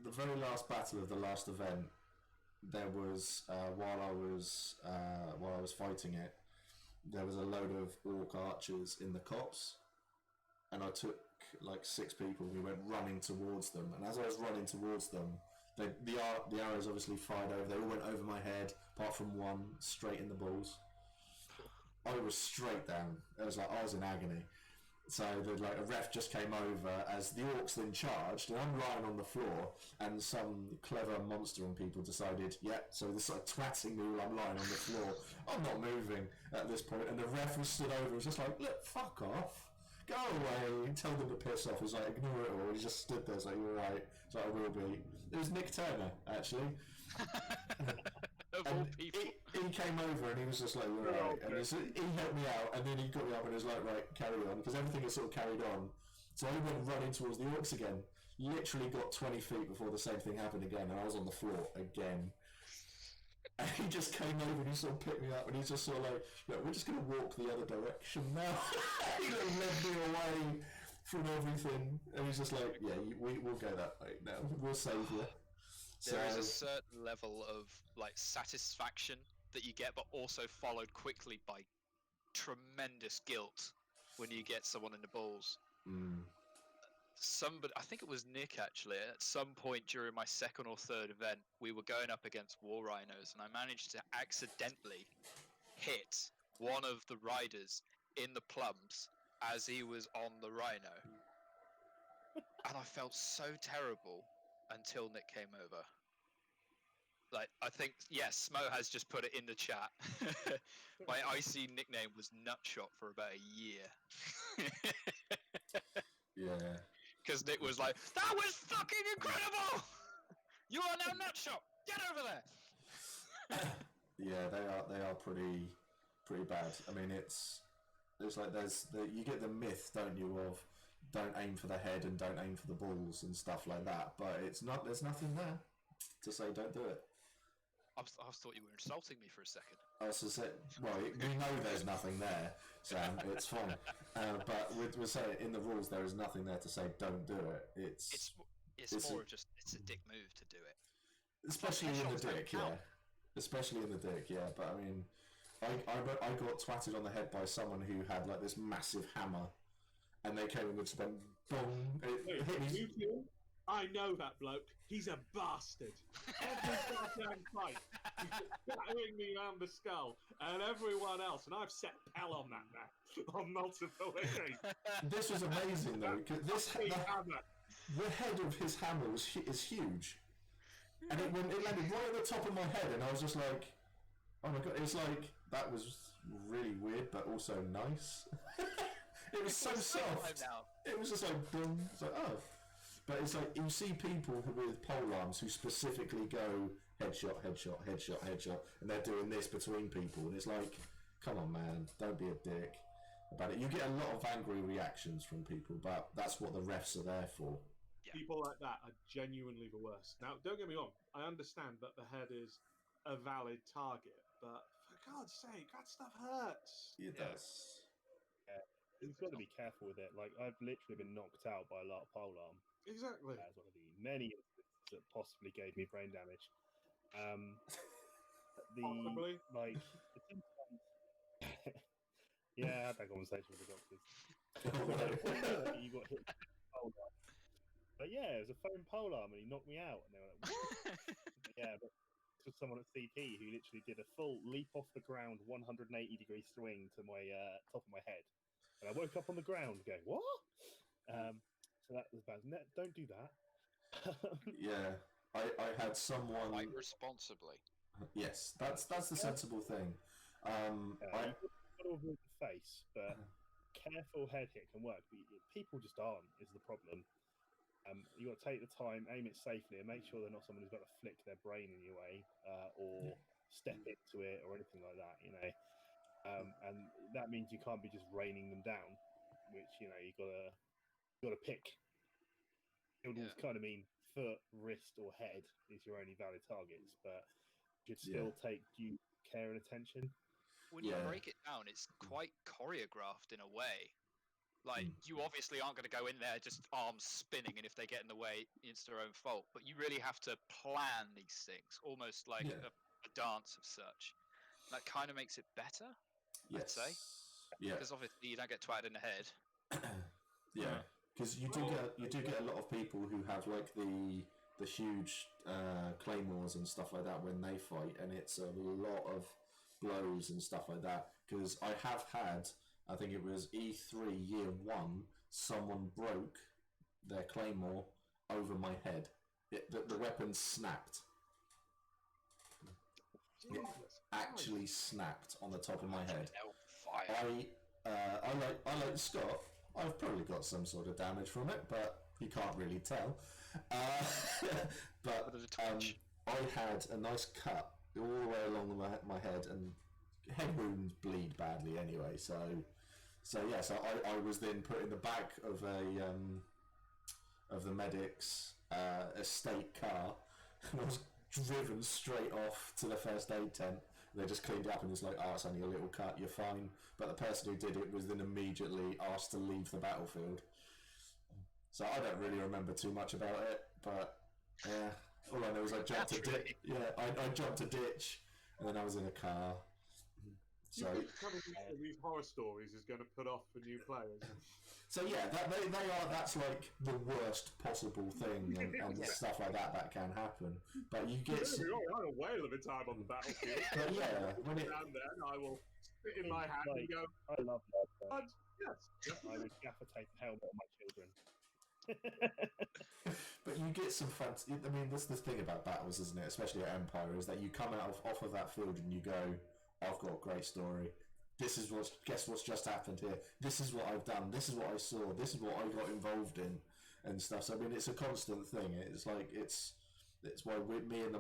the very last battle of the last event, there was while I was fighting it, there was a load of orc archers in the copse, and I took like 6 people. We went running towards them, and as I was running towards them, the arrows obviously fired over. They all went over my head, apart from one straight in the balls. I was straight down. I was in agony. So a ref just came over as the orcs then charged, and I'm lying on the floor, and some clever monstering people decided, so they're sort of twatting me while I'm lying on the floor. I'm not moving at this point, and the ref was stood over and was just like, "Look, fuck off. Go away." Tell them to piss off. He's like, "Ignore it all." He just stood there, like, "You're right." It's like, "I will be." It was Nick Turner, actually.
Of all people.
He came over and he was just like, "You're right." And he helped me out, and then he got me up and he was like, "Right, carry on," because everything is sort of carried on. So I went running towards the orcs again. Literally got 20 feet before the same thing happened again, and I was on the floor again. And he just came over and he sort of picked me up, and he's just sort of like, "Look, we're just going to walk the other direction now." He led me away from everything, and he's just like, "Yeah, we'll go that way now. We'll save you."
There is a certain level of satisfaction that you get, but also followed quickly by tremendous guilt when you get someone in the balls. Somebody, I think it was Nick actually, at some point during my second or third event, we were going up against war rhinos, and I managed to accidentally hit one of the riders in the plums as he was on the rhino. And I felt so terrible until Nick came over. I think, yes, Smo has just put it in the chat. My IC nickname was Nutshot for about a year.
Yeah.
Because Nick was like, "That was fucking incredible! You are now Nutshot! Get over there!"
Yeah, they are pretty bad. I mean, it's like you get the myth, don't you, of don't aim for the head and don't aim for the balls and stuff like that, but there's nothing there to say don't do it.
I thought you were insulting me for a second.
I was to say, well, we know there's nothing there, Sam. It's fine. But we're saying in the rules there is nothing there to say don't do it. It's
more just it's a dick move to do it.
Especially in the dick, yeah. especially in the dick. Yeah, but I mean, I got twatted on the head by someone who had like this massive hammer, and they came and just went boom. It hit me.
You two, I know that bloke. He's a bastard. Every goddamn fight, he's just battering me around the skull, and everyone else. And I've set Pell on that now on multiple occasions.
This was amazing though, because
hammer.
the head of his hammer is huge, and it landed right at the top of my head, and I was just like, oh my god! It's like that was really weird, but also nice. It was so soft. It was just like boom. It's like oh. But it's like you see people with pole arms who specifically go headshot, headshot, headshot, headshot, and they're doing this between people, and it's like, come on, man, don't be a dick about it. You get a lot of angry reactions from people, but that's what the refs are there for.
Yeah.
People like that are genuinely the worst. Now, don't get me wrong, I understand that the head is a valid target, but for God's sake, that stuff hurts.
It does.
You've got to be careful with it. Like, I've literally been knocked out by a LARP polearm.
Exactly.
As one of the many instances that possibly gave me brain damage.
Possibly.
Like, sometimes... yeah, I had that conversation with the doctors. You got hit with a polearm. But yeah, it was a foam polearm and he knocked me out. And they were like, what? Yeah, but this was someone at CP who literally did a full leap off the ground, 180-degree swing to my top of my head. And I woke up on the ground going, what? So that was bad. Don't do that.
Yeah, I had someone.
Fight responsibly.
Yes, that's the sensible thing.
You've got to avoid the face, but careful head hit can work. But people just aren't, is the problem. You got to take the time, aim it safely, and make sure they're not someone who's got to flick their brain in your way or step into it or anything like that. You know, and that means you can't be just raining them down, which you got to pick. Shieldals kind of mean foot, wrist, or head is your only valid targets, but you should still take due care and attention.
When you break it down, it's quite choreographed in a way. Like, you obviously aren't going to go in there just arms spinning, and if they get in the way, it's their own fault. But you really have to plan these things, almost like a dance of such. That kind of makes it better, I'd say. Yeah. Because obviously you don't get twatted in the head.
Yeah. Because you do get a lot of people who have like the huge claymores and stuff like that when they fight, and it's a lot of blows and stuff like that. Because I have had, I think it was E3 year 1, someone broke their claymore over my head. The weapon snapped. It actually snapped on the top of my head. I like Scott. I've probably got some sort of damage from it, but you can't really tell. But I had a nice cut all the way along my head, and head wounds bleed badly anyway. So I was then put in the back of the medic's estate car, and I was driven straight off to the first aid tent. They just cleaned it up and was like, oh, it's only a little cut, you're fine. But the person who did it was then immediately asked to leave the battlefield. So I don't really remember too much about it, but yeah, all I know is I jumped a ditch. Yeah, I jumped a ditch, and then I was in a car. So
coming into these horror stories is going to put off for new players.
So yeah, that's like the worst possible thing and stuff like that can happen. But you get.
I had a whale of a time on the battlefield.
But yeah, when it.
And then I will sit in my hand and go.
I love that.
Yes.
I would gaffer tape a helmet on my children.
But you get some fancy. I mean, that's the thing about battles, isn't it? Especially at Empire, is that you come off of that field and you go, "I've got a great story. Guess what's just happened here. This is what I've done. This is what I saw. This is what I got involved in, and stuff." So I mean, it's a constant thing. It's like it's why me and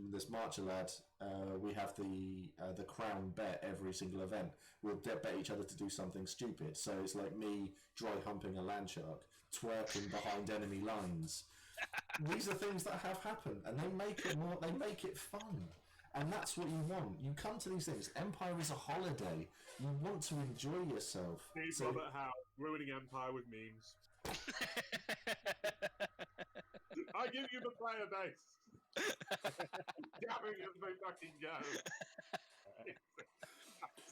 this marcher lad, we have the crown bet every single event. We'll bet each other to do something stupid. So it's like me dry humping a land shark, twerking behind enemy lines. These are things that have happened, and they make it fun. And that's what you want. You come to these things. Empire is a holiday. You want to enjoy yourself.
Steve Robert Howe, ruining Empire with memes. I give you the player base. Gabbing as they fucking go.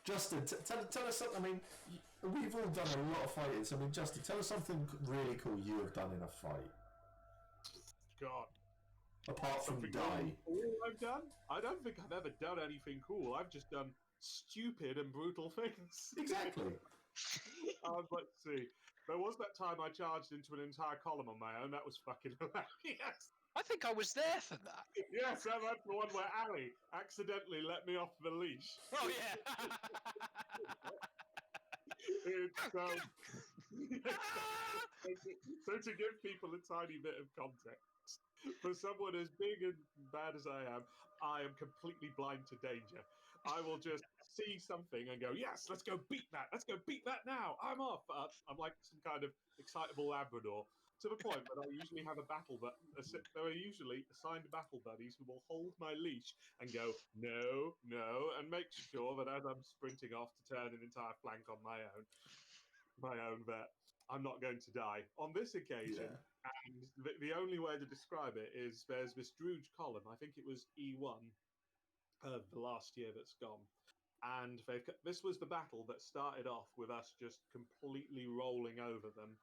Justin, tell us something. I mean, we've all done a lot of fighting. So, I mean, Justin, tell us something really cool you have done in a fight.
God.
Apart from
Something
die.
cool I've done? I don't think I've ever done anything cool. I've just done stupid and brutal things.
Exactly.
Let's see. There was that time I charged into an entire column on my own. That was fucking hilarious.
I think I was there for that.
Yes, that's the one where Ali accidentally let me off the leash.
Oh yeah.
So to give people a tiny bit of context, for someone as big and bad as I am completely blind to danger. I will just see something and go, yes, let's go beat that. Let's go beat that now. I'm off. I'm like some kind of excitable Labrador. To the point that I usually have a battle, but there are usually assigned battle buddies who will hold my leash and go, no, and make sure that as I'm sprinting off to turn an entire flank on my own that I'm not going to die. On this occasion, and the only way to describe it is there's this Druge column, I think it was E1 of the last year that's gone. And this was the battle that started off with us just completely rolling over them,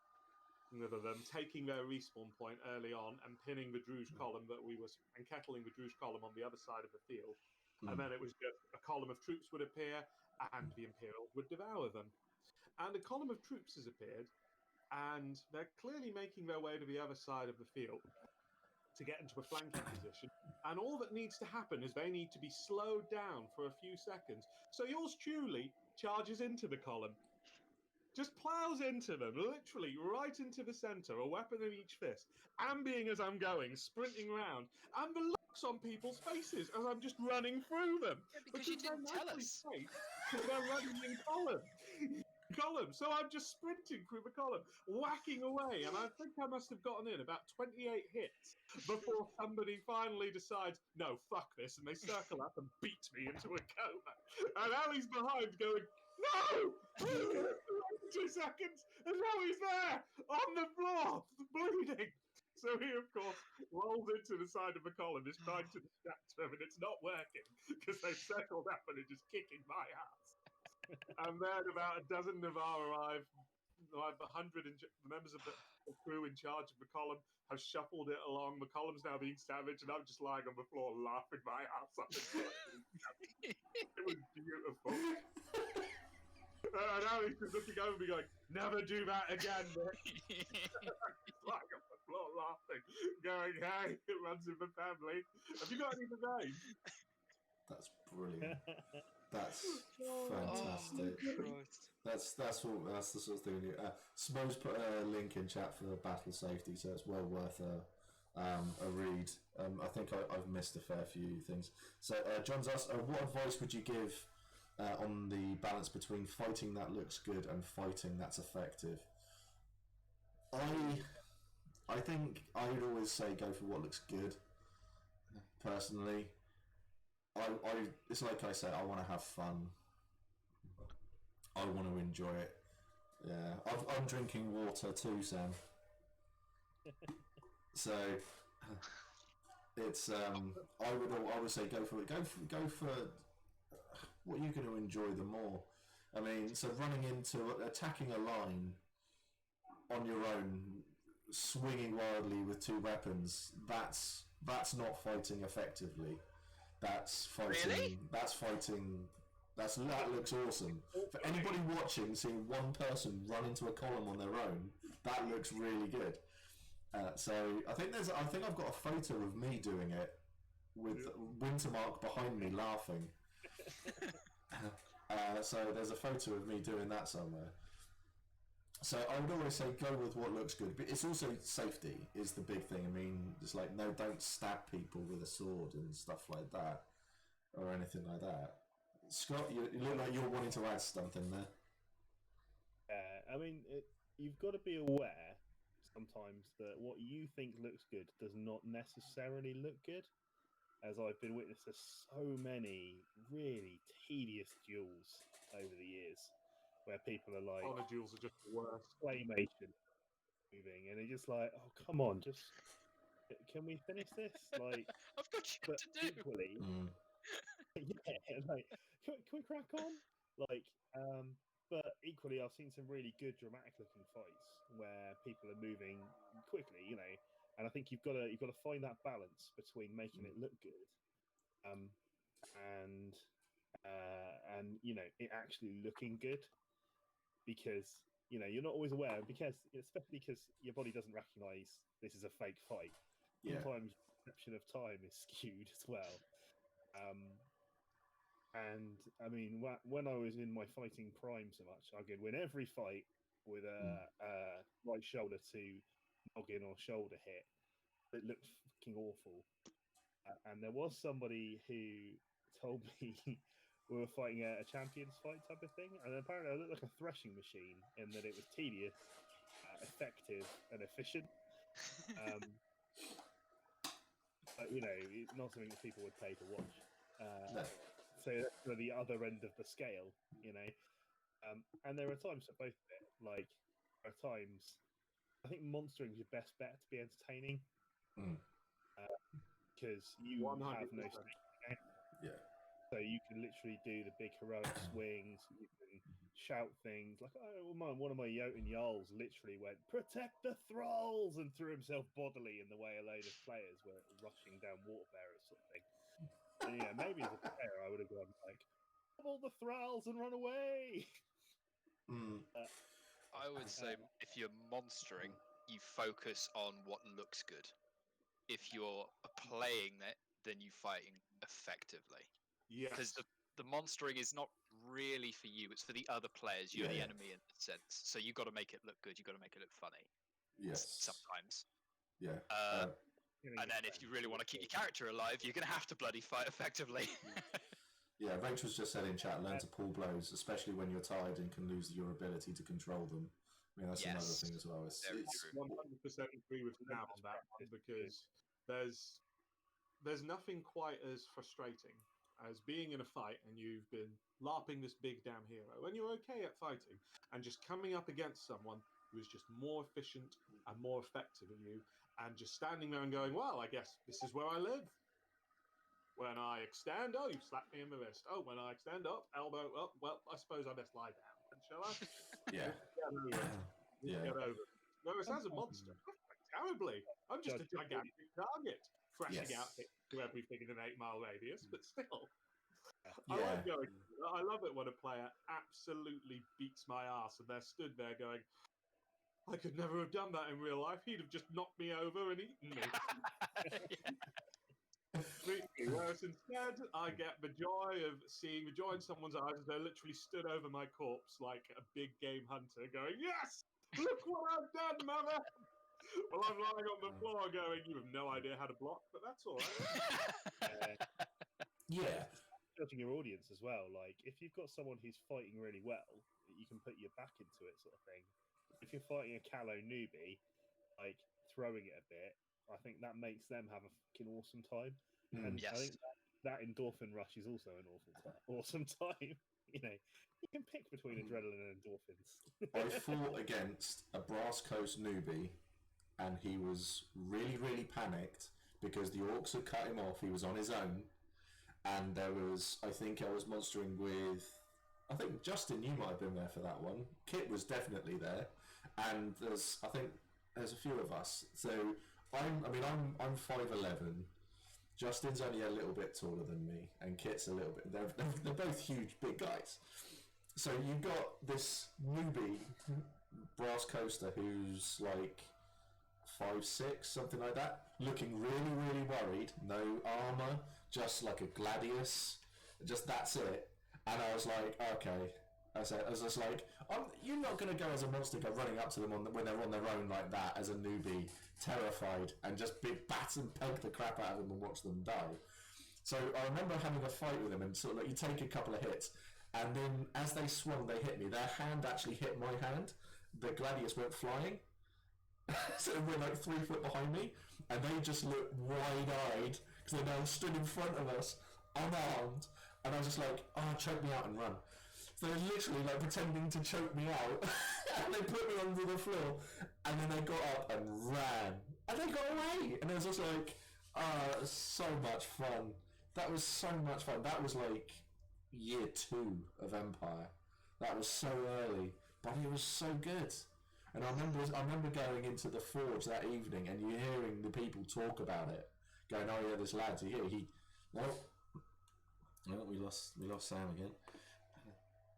taking their respawn point early on and pinning the Druge column and kettling the Druge column on the other side of the field. And then it was just a column of troops would appear and the Imperials would devour them. And a column of troops has appeared, and they're clearly making their way to the other side of the field to get into a flanking position. And all that needs to happen is they need to be slowed down for a few seconds. So yours truly charges into the column. Just plows into them, literally right into the centre, a weapon in each fist, ambying as I'm going, sprinting round, and the looks on people's faces as I'm just running through them.
Yeah, because you didn't tell us.
Because they're running in column. So I'm just sprinting through the column, whacking away, and I think I must have gotten in about 28 hits before somebody finally decides, no, fuck this, and they circle up and beat me into a coma. And Ali's behind going, no! 2 seconds, and now he's there, on the floor, bleeding. So he, of course, rolls into the side of the column, is trying to distract them, and it's not working, because they've circled up and are just kicking my ass. And then about a dozen Navarre arrive. Like 100 members of the crew in charge of the column have shuffled it along. The column's now being savaged, and I'm just lying on the floor laughing my ass off. It was beautiful. And Ali's just looking over me going, never do that again, Nick. Lying on the floor laughing, going, hey, it runs in the family. Have you got any today?
That's brilliant. That's fantastic. That's the sort of thing. Smo's put a link in chat for battle safety, so it's well worth a read. I think I've missed a fair few things. So John's asked, what advice would you give on the balance between fighting that looks good and fighting that's effective? I think I would always say go for what looks good. Personally, it's like I said, I want to have fun. I want to enjoy it. Yeah, I'm drinking water too, Sam. So it's I would say go for it. Go for what you're going to enjoy the more. I mean, so attacking a line on your own, swinging wildly with 2 weapons. That's not fighting effectively. That's fighting.
Really?
That's fighting. That looks awesome. For anybody watching, seeing one person run into a column on their own, that looks really good. So I think I've got a photo of me doing it with Wintermark behind me laughing. So there's a photo of me doing that somewhere. So I would always say go with what looks good, but it's also safety is the big thing. I mean, it's like don't stab people with a sword and stuff like that, or anything like that. Scott, you look like you're wanting to add something there.
I mean, you've got to be aware sometimes that what you think looks good does not necessarily look good. As I've been witness to so many really tedious duels over the years, where people are like,
the duels are just the worst.
Claymation moving, and they're just like, oh, come on, just can we finish this? Like,
I've got shit
but
to do.
equally, yeah, like, can we crack on? Like, but equally, I've seen some really good dramatic-looking fights where people are moving quickly, you know. And I think you've got to find that balance between making it look good, and you know, it actually looking good, because you know you're not always aware, because especially because your body doesn't recognize this is a fake fight. Sometimes perception of time is skewed as well. And I mean, when I was in my fighting prime so much, I could win every fight with a right shoulder to noggin or shoulder hit. It looked fucking awful. And there was somebody who told me we were fighting a champions fight type of thing, and apparently I looked like a threshing machine in that it was tedious, effective, and efficient. But you know, not something that people would pay to watch.
No.
So that's kind of the other end of the scale, you know. And there are times for both of it. Like, there are times, I think monstering is your best bet to be entertaining, because you
100%.
have no stake in it.
Yeah.
So you can literally do the big heroic swings. You can shout things like, "Oh, one of my Jotun Jarls literally went, 'Protect the thralls!' and threw himself bodily in the way a load of players were rushing down water bearers," sort of thing. And yeah, maybe as a player, I would have gone like, "All the thralls and run away."
I would say if you're monstering, you focus on what looks good. If you're playing it, then you fighting effectively.
Yes.
Because the monstering is not really for you; it's for the other players. You're the enemy in a sense, so you got to make it look good. You got to make it look funny.
Yes.
Sometimes.
Yeah.
And then if you really want to keep your character alive, you're going to have to bloody fight effectively.
Yeah, Rachel's just said in chat, learn to pull blows, especially when you're tired and can lose your ability to control them. I mean, that's another thing as well. It's
100% agree with Sam on that one, because there's nothing quite as frustrating as being in a fight and you've been LARPing this big damn hero and you're okay at fighting, and just coming up against someone who is just more efficient and more effective than you, and just standing there and going, "Well, I guess this is where I live. When I extend, oh, you slap me in the wrist. Oh, when I extend up, elbow up, well, I suppose I best lie down. Shall I?"
Yeah.
Get over it. Whereas as a monster, I fight terribly. I'm just a gigantic target, thrashing out hits to everything in an 8-mile radius, but still. I like going. I love it when a player absolutely beats my ass and they're stood there going, "I could never have done that in real life. He'd have just knocked me over and eaten me." Whereas instead, I get the joy of seeing the joy in someone's eyes as they're literally stood over my corpse like a big game hunter, going, "Yes, look what I've done, mother!" Well, I'm lying on the floor going, "You have no idea how to block, but that's all right."
Yeah.
Judging your audience as well. Like, if you've got someone who's fighting really well, you can put your back into it, sort of thing. If you're fighting a callow newbie, like throwing it a bit, I think that makes them have a fucking awesome time. And I think that endorphin rush is also an awesome time. You know, you can pick between adrenaline and endorphins.
I fought against a Brass Coast newbie, and he was really, really panicked because the orcs had cut him off. He was on his own, and I was monstering with, I think Justin, you might have been there for that one. Kit was definitely there, and there's a few of us. So I'm 5'11". Justin's only a little bit taller than me, and Kit's a little bit. They're both huge, big guys. So you've got this newbie Brass Coaster who's like 5'6", something like that, looking really, really worried. No armor, just like a gladius. Just that's it. And I was like, okay. I was just like, you're not going to go as a monster, go running up to them when they're on their own like that as a newbie, terrified, and just bat and peg the crap out of them and watch them die. So I remember having a fight with them, and sort of like you take a couple of hits, and then as they swung, they hit me. Their hand actually hit my hand. The gladius went flying. So they were like 3 foot behind me, and they just looked wide-eyed because they now stood in front of us, unarmed, and I was just like, "Oh, choke me out and run." So they were literally like pretending to choke me out, and they put me onto the floor, and then they got up and ran. And they got away, and it was just like, so much fun. That was so much fun. That was like year 2 of Empire. That was so early, but it was so good. And I remember going into the forge that evening, and you hearing the people talk about it, going, "Oh yeah, this lad, no, we lost Sam again,"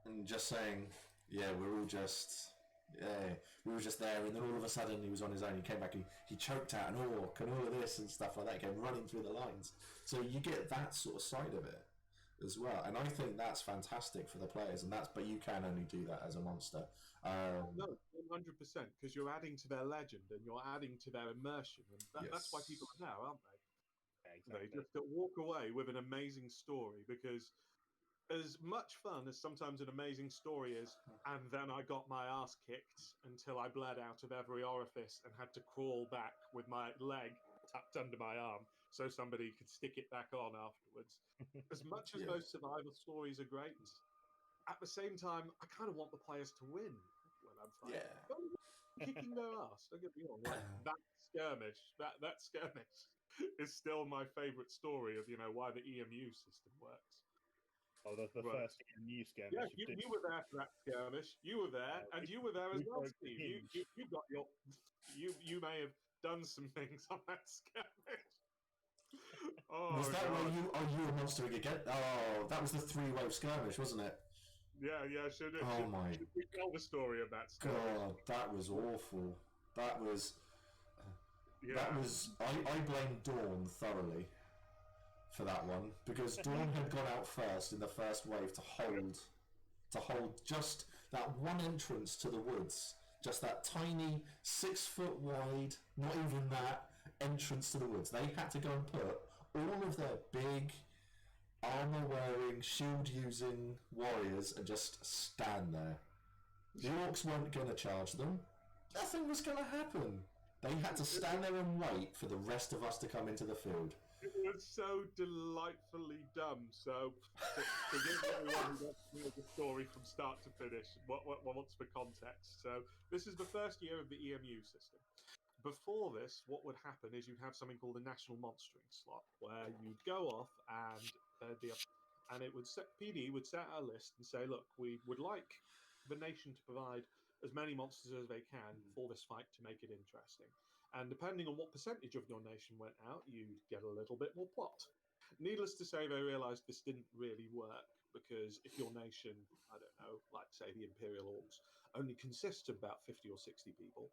and just saying, "Yeah, we were just there," and then all of a sudden he was on his own. He came back and he choked out an orc and all of this and stuff like that. He came running through the lines, so you get that sort of side of it as well, and I think that's fantastic for the players. But you can only do that as a monster.
No, 100%, because you're adding to their legend and you're adding to their immersion, and that's why people are there, aren't they?
Yeah,
They
exactly.
just walk away with an amazing story, because as much fun as sometimes an amazing story is, and then I got my ass kicked until I bled out of every orifice and had to crawl back with my leg tucked under my arm so somebody could stick it back on afterwards. As much as
Yeah.
those survival stories are great, at the same time, I kind of want the players to win when I'm fighting.
Yeah.
Don't get me kicking their ass. Don't get me wrong. Like that skirmish is still my favourite story of why the EMU system works.
Oh, the
Right.
first new skirmish.
Yeah, you were there for that skirmish. You were there, and you were there as
we
well,
broke the
Steve.
hinge.
You got your you may have done some things on that skirmish. Oh,
Was that
God.
where you were monstering again? Oh, that was the 3-wave skirmish, wasn't it?
Yeah. Should we tell the story of that skirmish?
God, that was awful. That was. I blame Dawn thoroughly for that one, because Dawn had gone out first in the first wave to hold just that one entrance to the woods, just that tiny 6-foot wide, not even that, entrance to the woods. They had to go and put all of their big armor wearing, shield using warriors and just stand there. The orcs weren't going to charge them. Nothing was going to happen. They had to stand there and wait for the rest of us to come into the field.
It was so delightfully dumb. So, to give everyone who wants to know the story from start to finish, what's the context? So, this is the first year of the EMU system. Before this, what would happen is you'd have something called a national monstering slot, where you'd go off and PD would set out a list and say, look, we would like the nation to provide as many monsters as they can for this fight to make it interesting. And depending on what percentage of your nation went out, you'd get a little bit more plot. Needless to say, they realised this didn't really work, because if your nation, I don't know, like say the Imperial Orcs, only consists of about 50 or 60 people,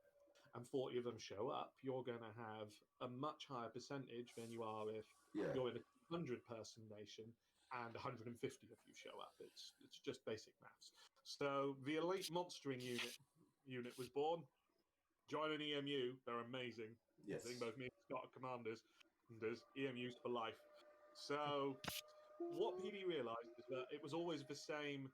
and 40 of them show up, you're going to have a much higher percentage than you are if you're in a 100-person nation and 150 of you show up. It's just basic maths. So the elite monstering unit was born. Join an EMU. They're amazing.
Yes.
I think both me and Scott are commanders. And there's EMUs for life. So what PD realised is that it was always the same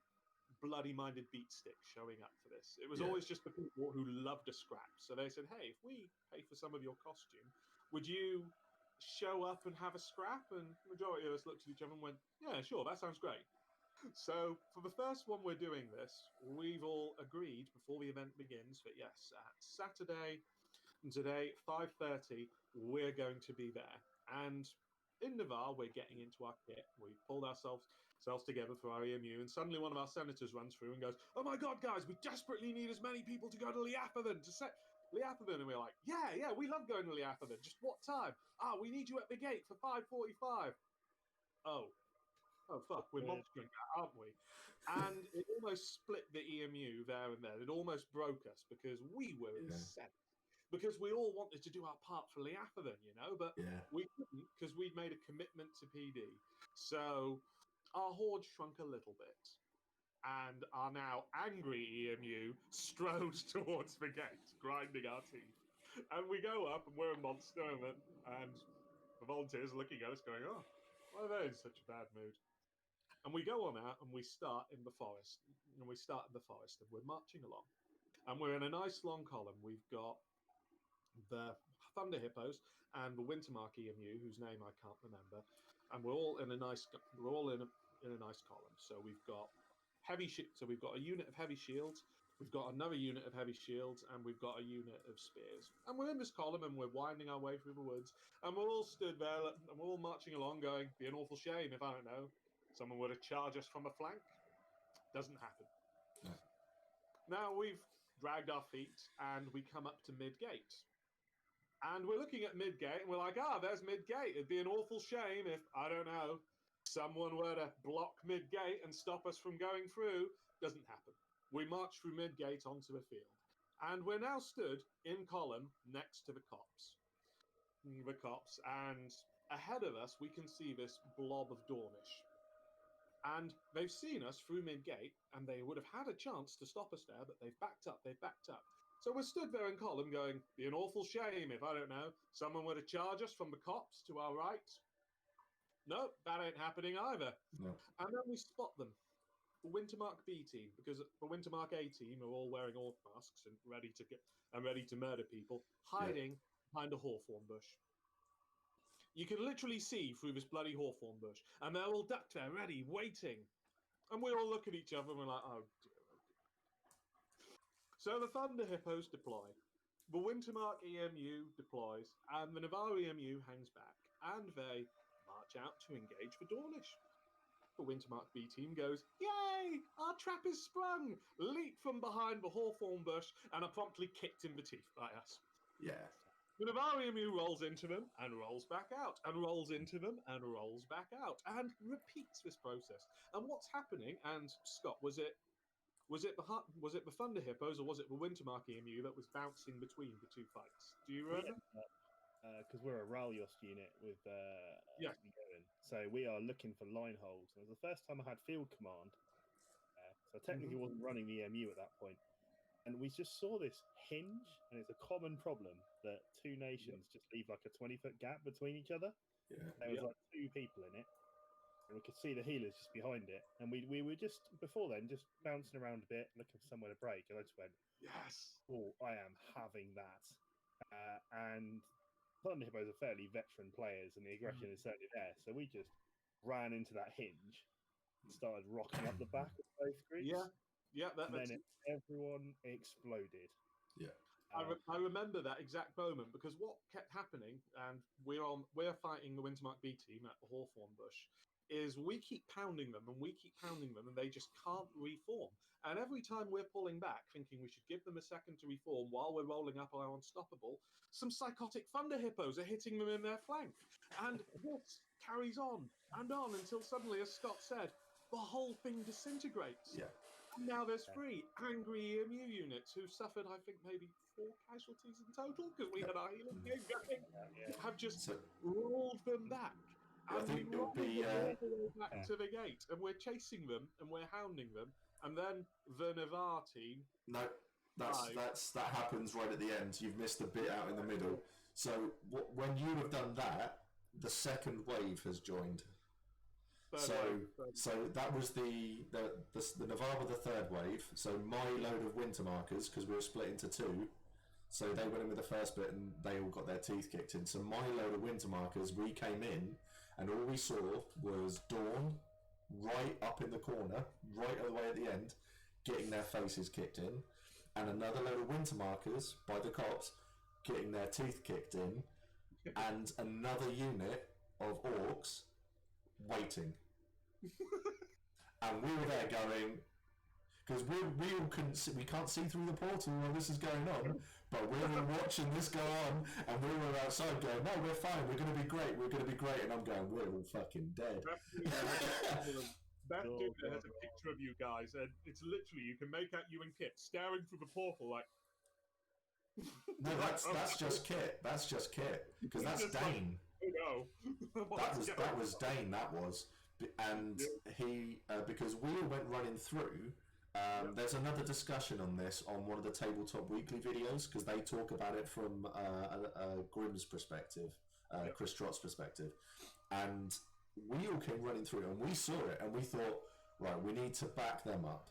bloody-minded beat stick showing up for this. It was always just the people who loved a scrap. So they said, hey, if we pay for some of your costume, would you show up and have a scrap? And the majority of us looked at each other and went, yeah, sure, that sounds great. So for the first one we're doing this, we've all agreed before the event begins that yes, Saturday and today, 5:30, we're going to be there. And in Navarre, we're getting into our kit. We pulled ourselves together for our EMU, and suddenly one of our senators runs through and goes, "Oh my God, guys, we desperately need as many people to go to Liapathan to set Liapathan." And we're like, "Yeah, we love going to Liapathan. Just what time? We need you at the gate for 5:45." Oh fuck, we're monstering that, aren't we? And it almost split the EMU there and then. It almost broke us because we were incensed. Because we all wanted to do our part for Liapathan, but we couldn't because we'd made a commitment to PD. So our horde shrunk a little bit, and our now angry EMU strode towards the gate, grinding our teeth. And we go up, and we're a monster, and the volunteers are looking at us going, "Oh, why are they in such a bad mood?" And we go on out, and we start in the forest. And we're marching along. And we're in a nice long column. We've got the Thunder Hippos and the Wintermark EMU, whose name I can't remember. And we're all in a nice column. So we've got we've got a unit of heavy shields, We've got another unit of heavy shields, and we've got a unit of spears. And we're in this column, and we're winding our way through the woods, and we're all stood there, and we're all marching along, going, "Be an awful shame if, I don't know, someone were to charge us from a flank." Doesn't happen.
No.
Now we've dragged our feet, and we come up to Midgate. And we're looking at Midgate, and we're like, there's Midgate. It'd be an awful shame if, I don't know, someone were to block Midgate and stop us from going through. Doesn't happen. We march through Midgate onto the field. And we're now stood in column next to the cops. And ahead of us, we can see this blob of Dornish. And they've seen us through Midgate, and they would have had a chance to stop us there, but they've backed up. So we're stood there in column going, "Be an awful shame if, I don't know, someone were to charge us from the cops to our right." No, that ain't happening either.
No.
And then we spot them. The Wintermark B team, because the Wintermark A team are all wearing orc masks and ready to murder people, hiding behind a hawthorn bush. You can literally see through this bloody hawthorn bush, and they're all ducked there, ready, waiting. And we all look at each other and we're like, "Oh dear, oh dear." So the Thunder Hippos deploy. The Wintermark EMU deploys, and the Navarre EMU hangs back, and they march out to engage the Dornish. The Wintermark B team goes, "Yay! Our trap is sprung!" Leap from behind the hawthorn bush and are promptly kicked in the teeth by us.
Yeah.
The Navarre EMU rolls into them and rolls back out, and rolls into them and rolls back out, and repeats this process. And what's happening? And Scott, was it the Thunder Hippos or was it the Wintermark EMU that was bouncing between the two fights? Do you remember?
Because we're a Ralyost unit with
Yeah.
going. So we are looking for line holes. And it was the first time I had field command. So I technically wasn't running the EMU at that point. And we just saw this hinge, and it's a common problem that two nations just leave like a 20-foot gap between each other.
Yeah.
There was like two people in it, and we could see the healers just behind it. And we were just, before then, just bouncing around a bit, looking for somewhere to break. And I just went,
"Yes!
Oh, I am having that." And Thunder Hippos are fairly veteran players, and the aggression is certainly there. So we just ran into that hinge and started rocking up the back of both groups.
Yeah,
Then everyone exploded.
Yeah.
I remember that exact moment, because what kept happening, and we're fighting the Wintermark B team at the hawthorn bush, is we keep pounding them and they just can't reform. And every time we're pulling back, thinking we should give them a second to reform while we're rolling up our unstoppable, some psychotic Thunder Hippos are hitting them in their flank. And this carries on until suddenly, as Scott said, the whole thing disintegrates.
Yeah.
Now there's 3 angry EMU units who suffered, I think, maybe 4 casualties in total, because we had our healing game going, have just rolled them back.
I
And
think
we
it would be
all the way back to the gate, and we're chasing them, and we're hounding them, and then the Navarre team...
No, that happens right at the end. You've missed a bit out in the middle. So when you have done that, the second wave has joined. So that was the Navarre were the third wave. So my load of winter markers, because we were split into 2, so they went in with the first bit and they all got their teeth kicked in. So my load of winter markers, we came in and all we saw was Dawn right up in the corner, right all the way at the end, getting their faces kicked in, and another load of winter markers by the cops getting their teeth kicked in, and another unit of orcs waiting. And we were there going, because we all couldn't see, we can't see through the portal while this is going on, but we were watching this go on, and we were outside going, "No, we're fine, we're going to be great, and I'm going, "We're all fucking dead."
That dude has a picture of you guys, and it's literally, you can make out you and Kit staring through the portal like...
No, that's just Kit. That's just Kit, because that's Dane.
Oh no.
that was Dane. That was, and he because we all went running through. There's another discussion on this on one of the Tabletop Weekly videos, because they talk about it from Grimm's perspective, Chris Trott's perspective, and we all came running through and we saw it and we thought, right, we need to back them up.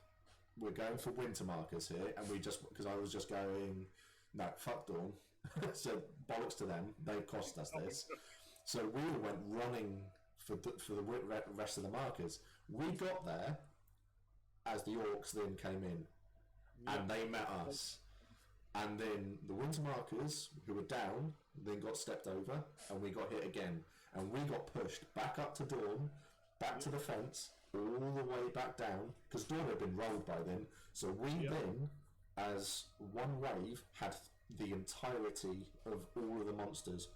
We're going for winter markers here, and we just, because I was just going, no, fuck Dawn. So bollocks to them, they cost us this. So we all went running for the rest of the markers. We got there as the orcs then came in. and they met us. And then the winter markers, who were down, then got stepped over, and we got hit again. And we got pushed back up to Dawn, back to the fence, all the way back down, because Dawn had been rolled by then. So we then, as one wave, had the entirety of all of the monsters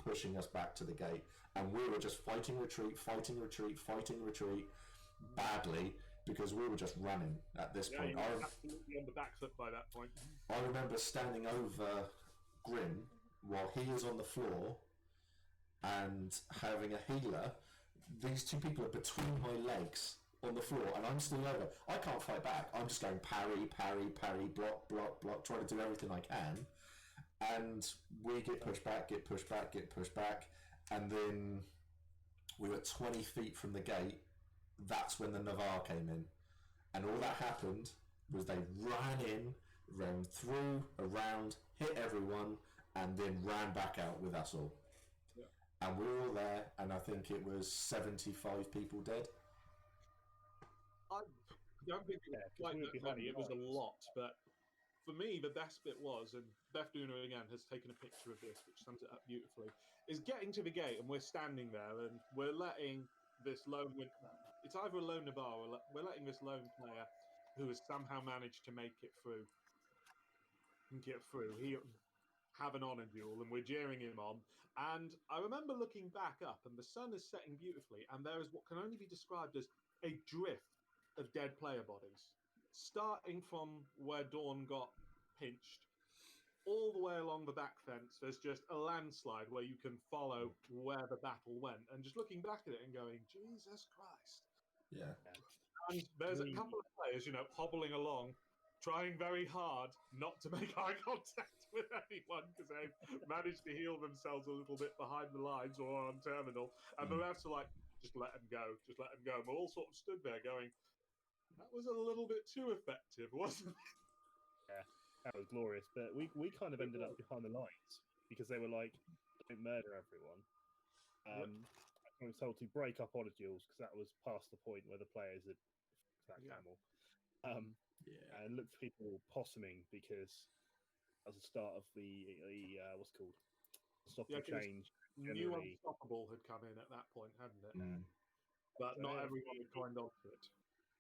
pushing us back to the gate. And we were just fighting retreat, badly, because we were just running at this point.
You were absolutely on the back foot by that point.
I remember standing over Grim while he is on the floor and having a healer. These two people are between my legs on the floor, and I'm still over. I can't fight back. I'm just going parry, block, trying to do everything I can. And we get pushed back, and then we were 20 feet from the gate. That's when the Navarre came in. And all that happened was they ran through, around, hit everyone, and then ran back out with us all.
Yeah.
And we were all there, and I think it was 75 people dead.
I don't think it was quite that many. It was a lot, but for me, the best bit was, and Beth Duna again has taken a picture of this, which sums it up beautifully, is getting to the gate, and we're standing there, and we're letting this lone... It's either a lone Navarre or we're letting this lone player who has somehow managed to make it through he have an honor duel, and we're jeering him on. And I remember looking back up, and the sun is setting beautifully, and there is what can only be described as a drift of dead player bodies, starting from where Dawn got pinched all the way along the back fence. There's just a landslide where you can follow where the battle went, and just looking back at it and going, Jesus Christ.
Yeah.
And there's a couple of players, hobbling along, trying very hard not to make eye contact with anyone because they've managed to heal themselves a little bit behind the lines or on terminal. And the refs are like, just let them go. And we're all sort of stood there going, that was a little bit too effective, wasn't it?
Yeah, that was glorious. But we kind of ended up behind the lines because they were like, don't murder everyone. I was told to break up honor duels because that was past the point where the players had that camel. And looked for people possuming because that was the start of the what's it called? Stop and change.
New Unstoppable had come in at that point, hadn't it? But not everyone had coined on to it.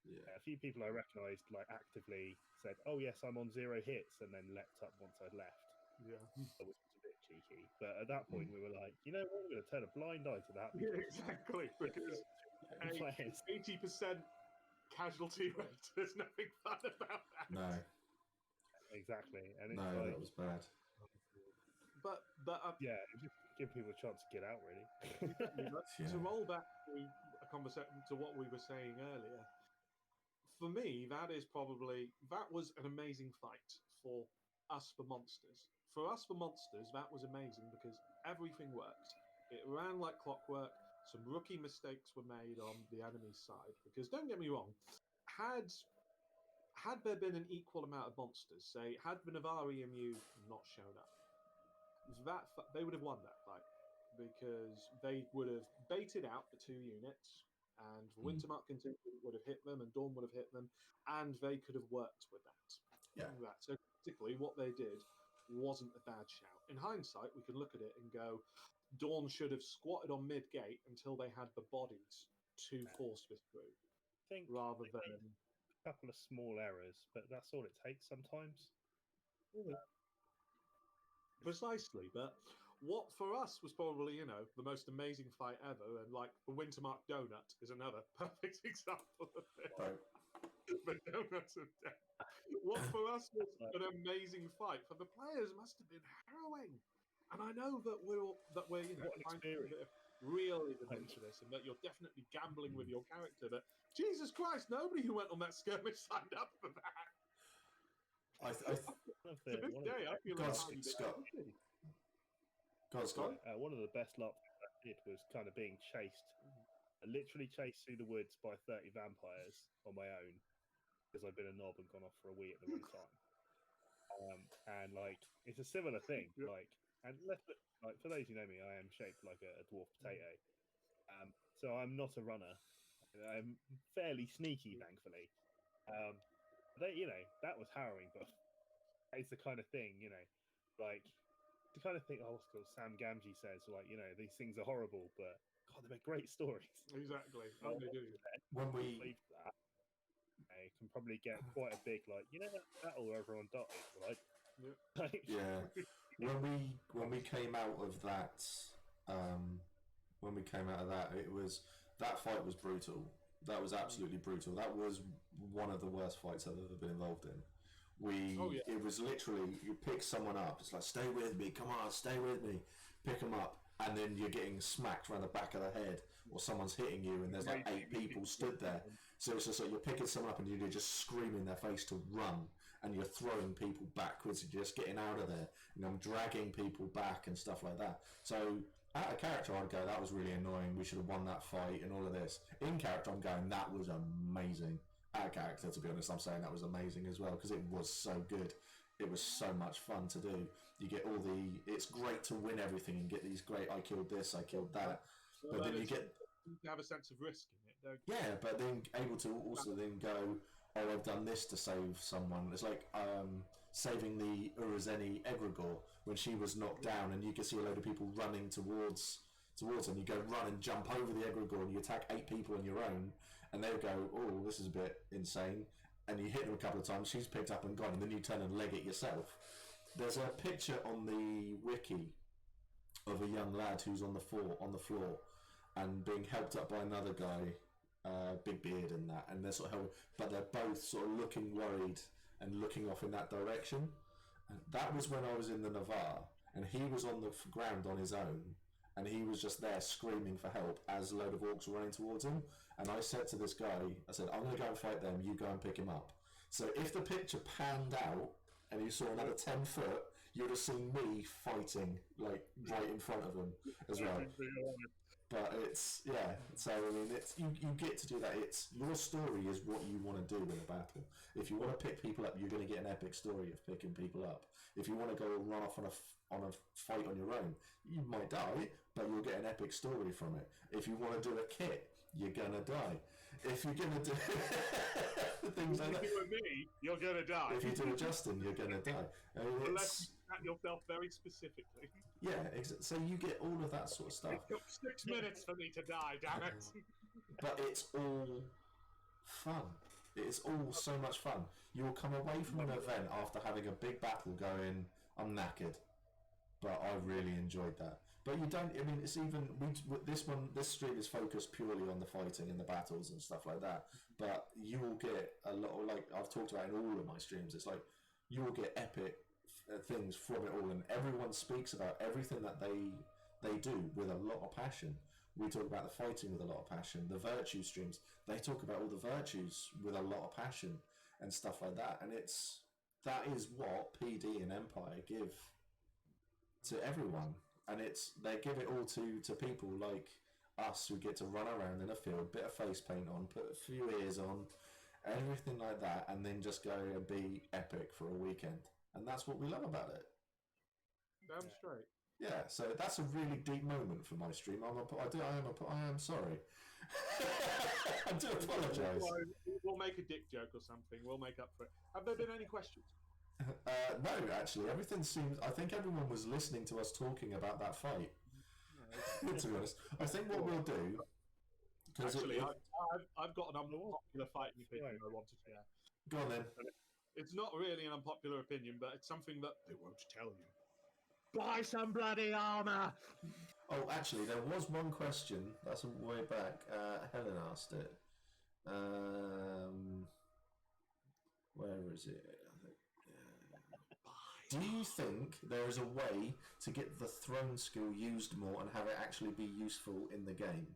Yeah, a few people I recognised actively said, "Oh yes, I'm on 0 hits," and then leapt up once I'd left.
Yeah,
which was a bit cheeky. But at that point, we were like, you know what, we're going to turn a blind eye to that.
Yeah, exactly. Because 80% casualty rate. There's nothing fun about that.
No.
Exactly, and it's
that was bad.
But
yeah, just give people a chance to get out, really.
To roll back to a conversation to what we were saying earlier. For me, that was an amazing fight for us for monsters. For us for monsters, that was amazing because everything worked. It ran like clockwork. Some rookie mistakes were made on the enemy's side. Because don't get me wrong, had there been an equal amount of monsters, say, had the Navarre EMU not shown up, they would have won that fight because they would have baited out the 2 units, and Wintermark contingent would have hit them, and Dawn would have hit them, and they could have worked with that.
Yeah.
So particularly what they did wasn't a bad shout. In hindsight, we can look at it and go, Dawn should have squatted on mid-gate until they had the bodies to force this through. Rather than
a couple of small errors, but that's all it takes sometimes.
Precisely, but what for us was probably, the most amazing fight ever, and the Wintermark donut is another perfect example of it.
Right.
The donuts of death. What for us was an amazing fight, for the players must have been harrowing. And I know that we're trying to give it a realism into this, and that you're definitely gambling with your character. But Jesus Christ, nobody who went on that skirmish signed up for that. To this day, I feel like
Scott.
One of the best LARP I did was kind of being chased. I literally chased through the woods by 30 vampires on my own because I'd been a knob and gone off for a wee at the wrong time. And it's a similar thing. And for those who know me, I am shaped like a dwarf potato. So I'm not a runner. I'm fairly sneaky, thankfully. that was harrowing, but it's the kind of thing, like the kind of thing. Oh, what's it called? Sam Gamgee says, like, these things are horrible, but God, they make great stories.
Exactly.
Well,
They do.
When we
Believe that, can probably get quite a big, like, that battle where everyone died, right?
Yeah.
Like,
yeah, when we came out of that, it was that fight was brutal. That was absolutely brutal. That was one of the worst fights I've ever been involved in. It was literally, you pick someone up, it's like, stay with me, come on, stay with me, pick them up, and then you're getting smacked around the back of the head, or someone's hitting you, and there's like 8 people stood there. So it's just like you're picking someone up and you're just screaming in their face to run, and you're throwing people backwards and just getting out of there, dragging people back and stuff like that. So out of character, I'd go, that was really annoying, we should have won that fight and all of this. In character, I'm going, that was amazing. Out of character, to be honest, I'm saying that was amazing as well, because it was so good. It was so much fun to do. You get it's great to win everything and get these great, I killed this, I killed that.
Well,
but then you get...
You have a sense of risk in it, don't you?
Yeah, but then able to also then go, oh, I've done this to save someone. It's like saving the Urazeni Egregore when she was knocked down, and you can see a load of people running towards her, and you go run and jump over the Egregore, and you attack 8 people on your own, and they'll go, oh, this is a bit insane, and you hit them a couple of times, she's picked up and gone, and then you turn and leg it yourself. There's a picture on the wiki of a young lad who's on the floor, and being helped up by another guy, big beard and that, and they're sort of but they're both sort of looking worried and looking off in that direction. And that was when I was in the Navarre, and he was on the ground on his own, and he was just there screaming for help as a load of orcs were running towards him. And I said to this guy, I said, I'm going to go and fight them, you go and pick him up. So if the picture panned out and you saw another 10 foot, you would have seen me fighting, like, right in front of him as well. But it's, yeah, so I mean, it's you get to do that. It's your story is what you want to do in a battle. If you want to pick people up, you're going to get an epic story of picking people up. If you want to go and run off on a fight on your own, you might die, but you'll get an epic story from it. If you want to do a kit, you're gonna die. If you're gonna do things like that,
if you do me, you're gonna die.
If you do a Justin, you're gonna die. I mean,
unless you at yourself very specifically.
Yeah, so you get all of that sort of stuff.
It took 6 minutes for me to die, damn it.
But it's all fun. It's all so much fun. You'll come away from an event after having a big battle going, I'm knackered. But I really enjoyed that. But you don't, I mean, it's even, this stream is focused purely on the fighting and the battles and stuff like that. But you will get a lot of, like I've talked about in all of my streams, it's like, you will get epic things from it all. And everyone speaks about everything that they do with a lot of passion. We talk about the fighting with a lot of passion. The virtue streams, they talk about all the virtues with a lot of passion and stuff like that. And that is what PD and Empire give to everyone. And they give it all to people like us who get to run around in a field, bit of face paint on, put a few ears on, everything like that, and then just go and be epic for a weekend. And that's what we love about it.
Damn straight.
Yeah, so that's a really deep moment for my stream. I am sorry. I do apologise.
We'll make a dick joke or something. We'll make up for it. Have there been any questions?
No, actually, everything seems. I think everyone was listening to us talking about that fight. To be honest, I think what we'll do.
Actually, I've got an unpopular fighting opinion I want to share.
Go on then.
It's not really an unpopular opinion, but it's something that they won't tell you. Buy some bloody armor.
Oh, actually, there was one question. That's way back. Helen asked it. Where is it? Do you think there is a way to get the throne skill used more and have it actually be useful in the game?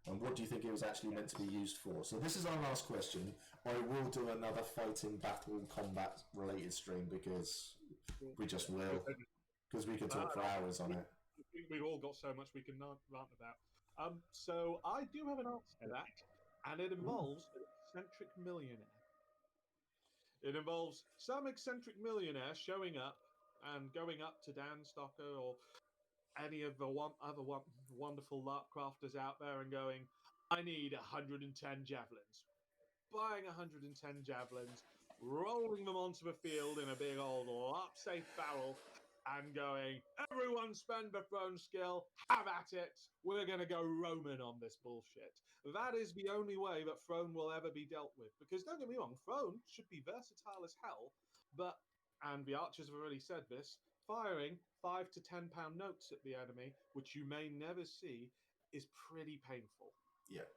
And what do you think it was actually meant to be used for? So this is our last question. I will do another fighting, battle, combat related stream because we just will. Because we could talk for hours on it.
We've all got so much we can rant about. So I do have an answer to that, and it involves an eccentric millionaire. It involves some eccentric millionaire showing up and going up to Dan Stocker or any of the other wonderful LARP crafters out there and going, I need 110 javelins. Buying 110 javelins, rolling them onto the field in a big old LARP-safe barrel, and going, everyone spend the throne skill, have at it, we're going to go Roman on this bullshit. That is the only way that throne will ever be dealt with. Because don't get me wrong, throne should be versatile as hell, but, and the archers have already said this, firing 5 to 10 pound notes at the enemy, which you may never see, is pretty painful.
Yeah.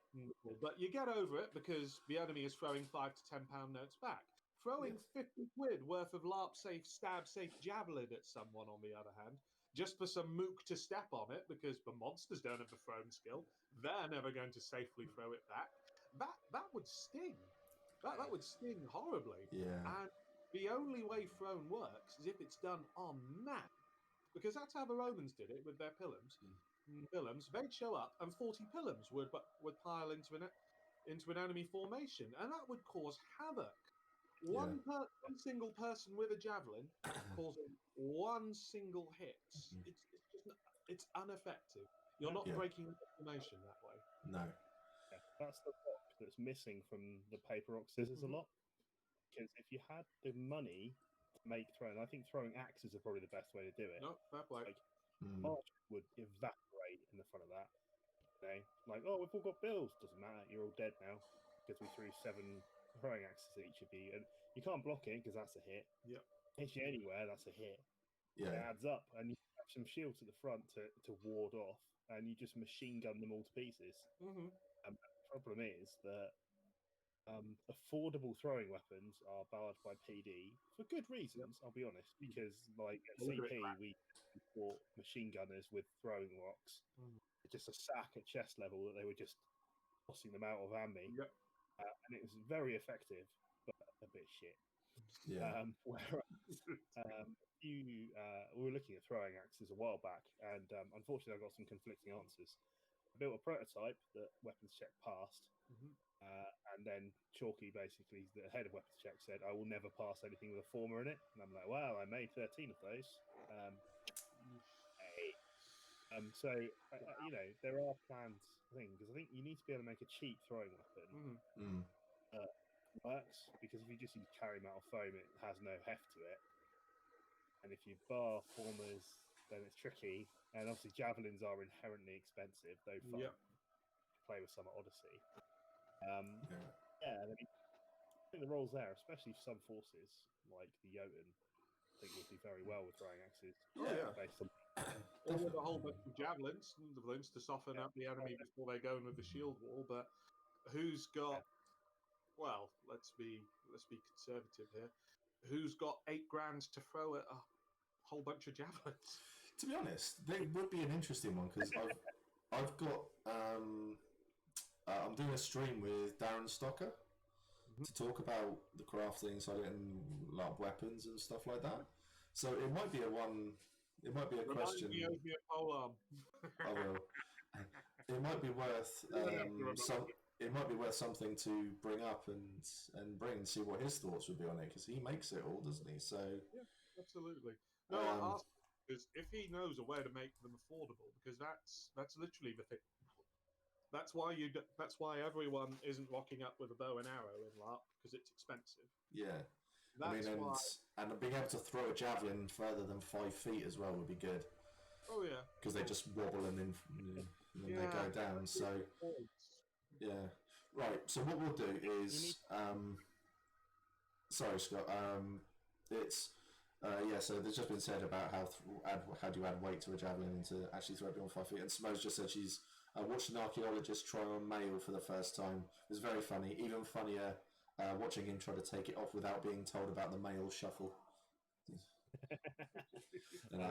But you get over it because the enemy is throwing 5 to 10 pound notes back. Throwing 50 quid worth of LARP safe, stab safe javelin at someone, on the other hand, just for some mook to step on it because the monsters don't have the throwing skill, they're never going to safely throw it back. That would sting. That would sting horribly.
Yeah.
And the only way thrown works is if it's done en masse, because that's how the Romans did it with their pilums. Pilums, they'd show up and 40 pilums would pile into an enemy formation, and that would cause havoc. One single person with a javelin causing one single hit. It's ineffective. You're not breaking information that way.
No.
Yeah, that's the rock that's missing from the paper rock scissors a lot. Because if you had the money to make throwing, I think throwing axes are probably the best way to do it.
No, fair play.
Like, March would evaporate in the front of that. You know? Like, oh, we've all got bills. Doesn't matter. You're all dead now because we threw 7 throwing axes at each of you, and you can't block it because that's a hit.
Yep.
Hits you anywhere, that's a hit.
Yeah.
It adds up, and you have some shields at the front to ward off, and you just machine gun them all to pieces.
Mm-hmm.
The problem is that affordable throwing weapons are barred by PD for good reasons. I'll be honest, because like at CP we fought machine gunners with throwing rocks, just a sack at chest level that they were just tossing them out of ammo.
Yep.
And it was very effective, but a bit shit.
Yeah.
Whereas we were looking at throwing axes a while back, and unfortunately I got some conflicting answers. I built a prototype that weapons check passed, and then Chalky, basically the head of weapons check, said, I will never pass anything with a former in it. And I'm like, well, I made 13 of those. So, you know, there are planned things, because I think you need to be able to make a cheap throwing weapon that works, because if you just use carry metal foam, it has no heft to it. And if you bar formers, then it's tricky. And obviously javelins are inherently expensive, though fun. Play with some at Odyssey. And I mean, I think the roles there, especially for some forces, like the Jotun, I think would do very well with throwing axes. Based on
or with a whole bunch of javelins to soften up the enemy before they go in with the shield wall. But who's got? Well, let's be conservative here. Who's got $8,000 to throw at a whole bunch of javelins?
To be honest, they would be an interesting one, because I've got I'm doing a stream with Darren Stocker to talk about the crafting side and like weapons and stuff like that. So it might be a question.
Me of your poem.
I will. It might be worth it might be worth something to bring up and bring and see what his thoughts would be on it, because he makes it all, doesn't he? So
yeah, absolutely. No, I asked because if he knows a way to make them affordable, because that's literally the thing. That's why everyone isn't rocking up with a bow and arrow in LARP, because it's expensive.
Yeah.
That's why.
And being able to throw a javelin further than 5 feet as well would be good.
Oh yeah.
Because they just wobble and then they go down. So yeah. Right. So what we'll do is, sorry, Scott. It's so there's just been said about how do you add weight to a javelin and to actually throw it beyond 5 feet. And Simo's just said she's watched an archaeologist try on mail for the first time. It was very funny. Even funnier watching him try to take it off without being told about the mail shuffle.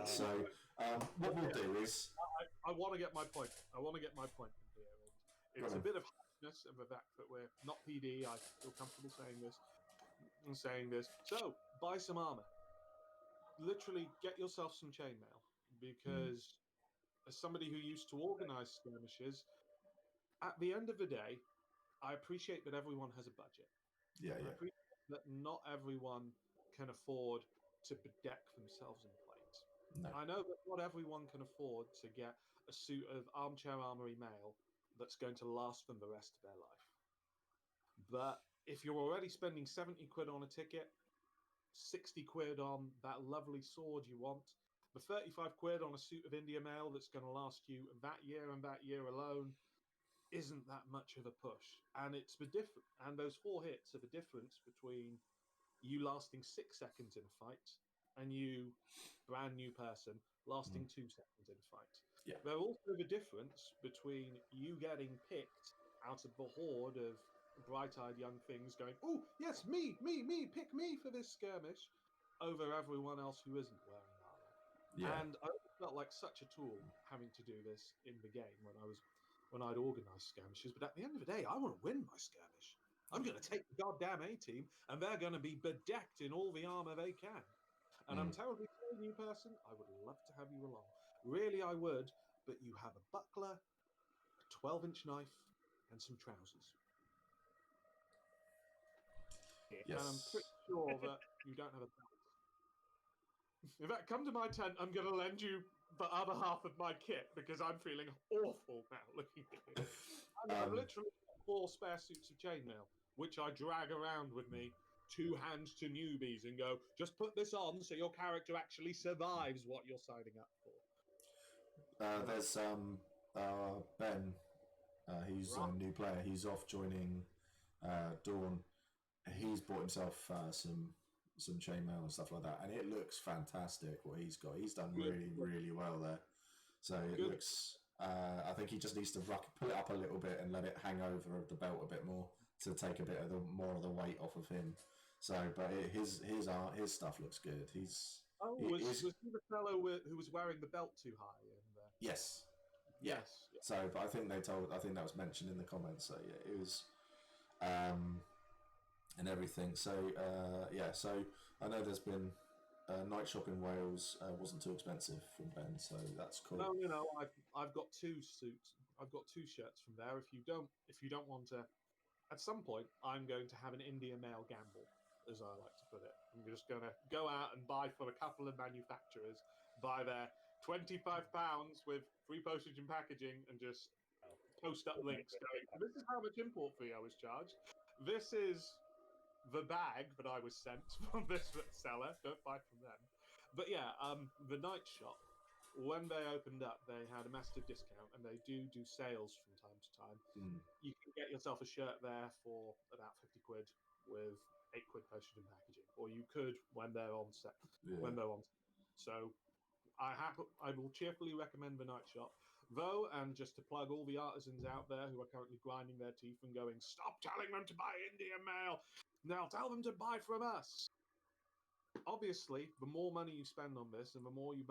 So what we'll do is,
I want to get my point. From here. It's a bit of harshness of the fact that we're not PD. I feel comfortable saying this. So buy some armor. Literally, get yourself some chainmail, because as somebody who used to organize skirmishes, at the end of the day, I appreciate that everyone has a budget.
Yeah.
I appreciate that not everyone can afford to bedeck themselves in plate.
No.
I know that not everyone can afford to get a suit of armchair armory mail that's going to last them the rest of their life. But if you're already spending 70 quid on a ticket, 60 quid on that lovely sword you want, the 35 quid on a suit of India mail that's going to last you that year and that year alone isn't that much of a push. And it's the difference. And those 4 hits are the difference between you lasting 6 seconds in a fight and you, brand new person, lasting 2 seconds in a fight.
Yeah.
They're also the difference between you getting picked out of the horde of bright-eyed young things going, oh, yes, me, pick me for this skirmish, over everyone else who isn't wearing armor.
Yeah.
And I felt like such a tool having to do this in the game when I'd organised skirmishes. But at the end of the day, I want to win my skirmish. I'm going to take the goddamn A-team, and they're going to be bedecked in all the armor they can. And I'm terribly sorry, new person. I would love to have you along. Really, I would. But you have a buckler, a 12-inch knife, and some trousers.
Yes.
And I'm pretty sure that you don't have a belt. In fact, come to my tent. I'm going to lend you the other half of my kit because I'm feeling awful now looking at it. I've literally got 4 spare suits of chainmail, which I drag around with me, 2 hands to newbies, and go, just put this on so your character actually survives what you're signing up for.
There's Ben. He's a new player. He's off joining Dawn. He's bought himself some chainmail and stuff like that, and it looks fantastic what he's got. He's done really well there. So it looks. I think he just needs to pull it up a little bit and let it hang over the belt a bit more to take a bit of more of the weight off of him. So, but his stuff looks good.
Was he the fellow who was wearing the belt too high?
Yes. Yeah.
Yes.
So, but I think that was mentioned in the comments. So yeah, it was, and everything. So yeah. So I know there's been night shop in Wales wasn't too expensive from Ben, so that's cool.
No. I've got 2 suits. I've got 2 shirts from there. If you don't want to, at some point, I'm going to have an India mail gamble, as I like to put it. I'm just going to go out and buy from a couple of manufacturers, buy their £25 with free postage and packaging, and just post up links going, this is how much import fee I was charged. This is the bag that I was sent from this seller. Don't buy from them. But yeah, the night shop, when they opened up, they had a massive discount, and they do sales from time to time. You can get yourself a shirt there for about 50 quid with 8 quid postage and packaging, or you could when they're on set.
Yeah.
When they're on. So I will cheerfully recommend the night shop, though, and just to plug all the artisans out there who are currently grinding their teeth and going, stop telling them to buy Indian mail. Now tell them to buy from us. Obviously, the more money you spend on this, and the more you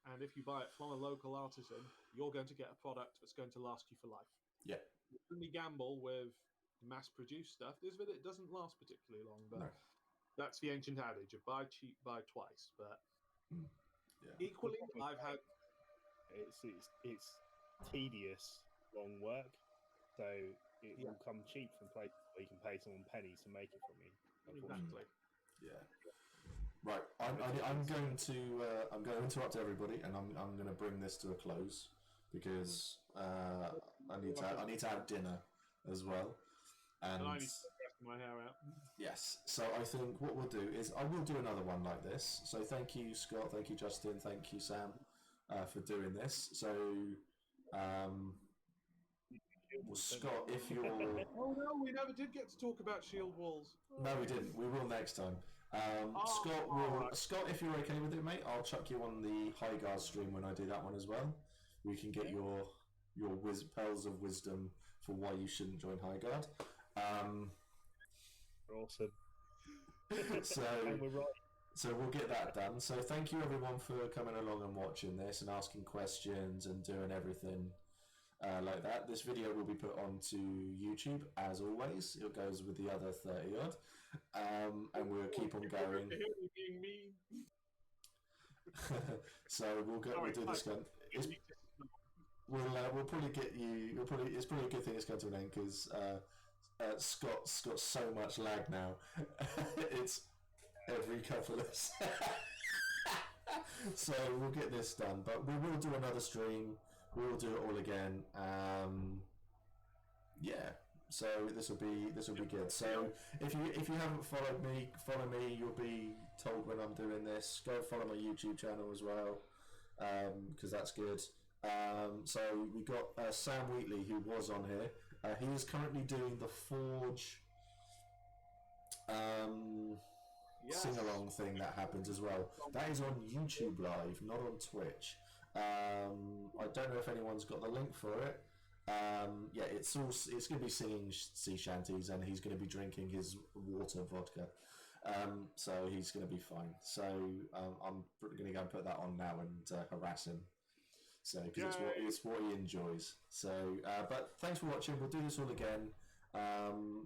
and if you buy it from a local artisan, you're going to get a product that's going to last you for life.
Yeah.
The only gamble with mass-produced stuff is that it doesn't last particularly long. But that's the ancient adage of buy cheap, buy twice. But equally, I've had
it's tedious, long work, so it will come cheap from places where you can pay someone pennies to make it from you.
Exactly.
Yeah. Right. I'm going to interrupt everybody, and I'm going to bring this to a close because I need to have dinner as well. And
I need to rest my hair out.
Yes. So I think what we'll do is I will do another one like this. So thank you, Scott. Thank you, Justin. Thank you, Sam, for doing this. So, Scott, if you're...
Oh no, we never did get to talk about shield walls.
No, we didn't. We will next time. Scott, if you're okay with it, mate, I'll chuck you on the High Guard stream when I do that one as well. We can get your pearls of wisdom for why you shouldn't join High Guard.
Awesome.
So,
and we're right.
So we'll get that done. So thank you everyone for coming along and watching this and asking questions and doing everything like that. This video will be put onto YouTube as always. It goes with the other 30 odd, and we'll keep on going. So we'll do this again. We'll probably get you. It's probably a good thing it's going to an end because Scott's got so much lag now. It's every couple of so we'll get this done, but we will do another stream. We will do it all again. Yeah, So this will be good. So if you haven't followed me, follow me. You'll be told when I'm doing this. Go follow my YouTube channel as well, because that's good. So we got Sam Wheatley, who was on here. He is currently doing the Forge sing along thing that happens as well. That is on YouTube Live, not on Twitch. I don't know if anyone's got the link for it. Yeah, it's going to be singing sea shanties, and he's going to be drinking his water vodka. So he's going to be fine. So I'm going to go and put that on now and harass him. So because it's what he enjoys. So, but thanks for watching. We'll do this all again.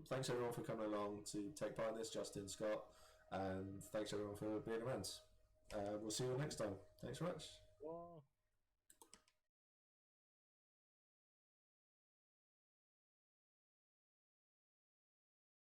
Thanks everyone for coming along to take part in this, Justin, Scott, and thanks everyone for being around. We'll see you all next time. Thanks very much.
Well,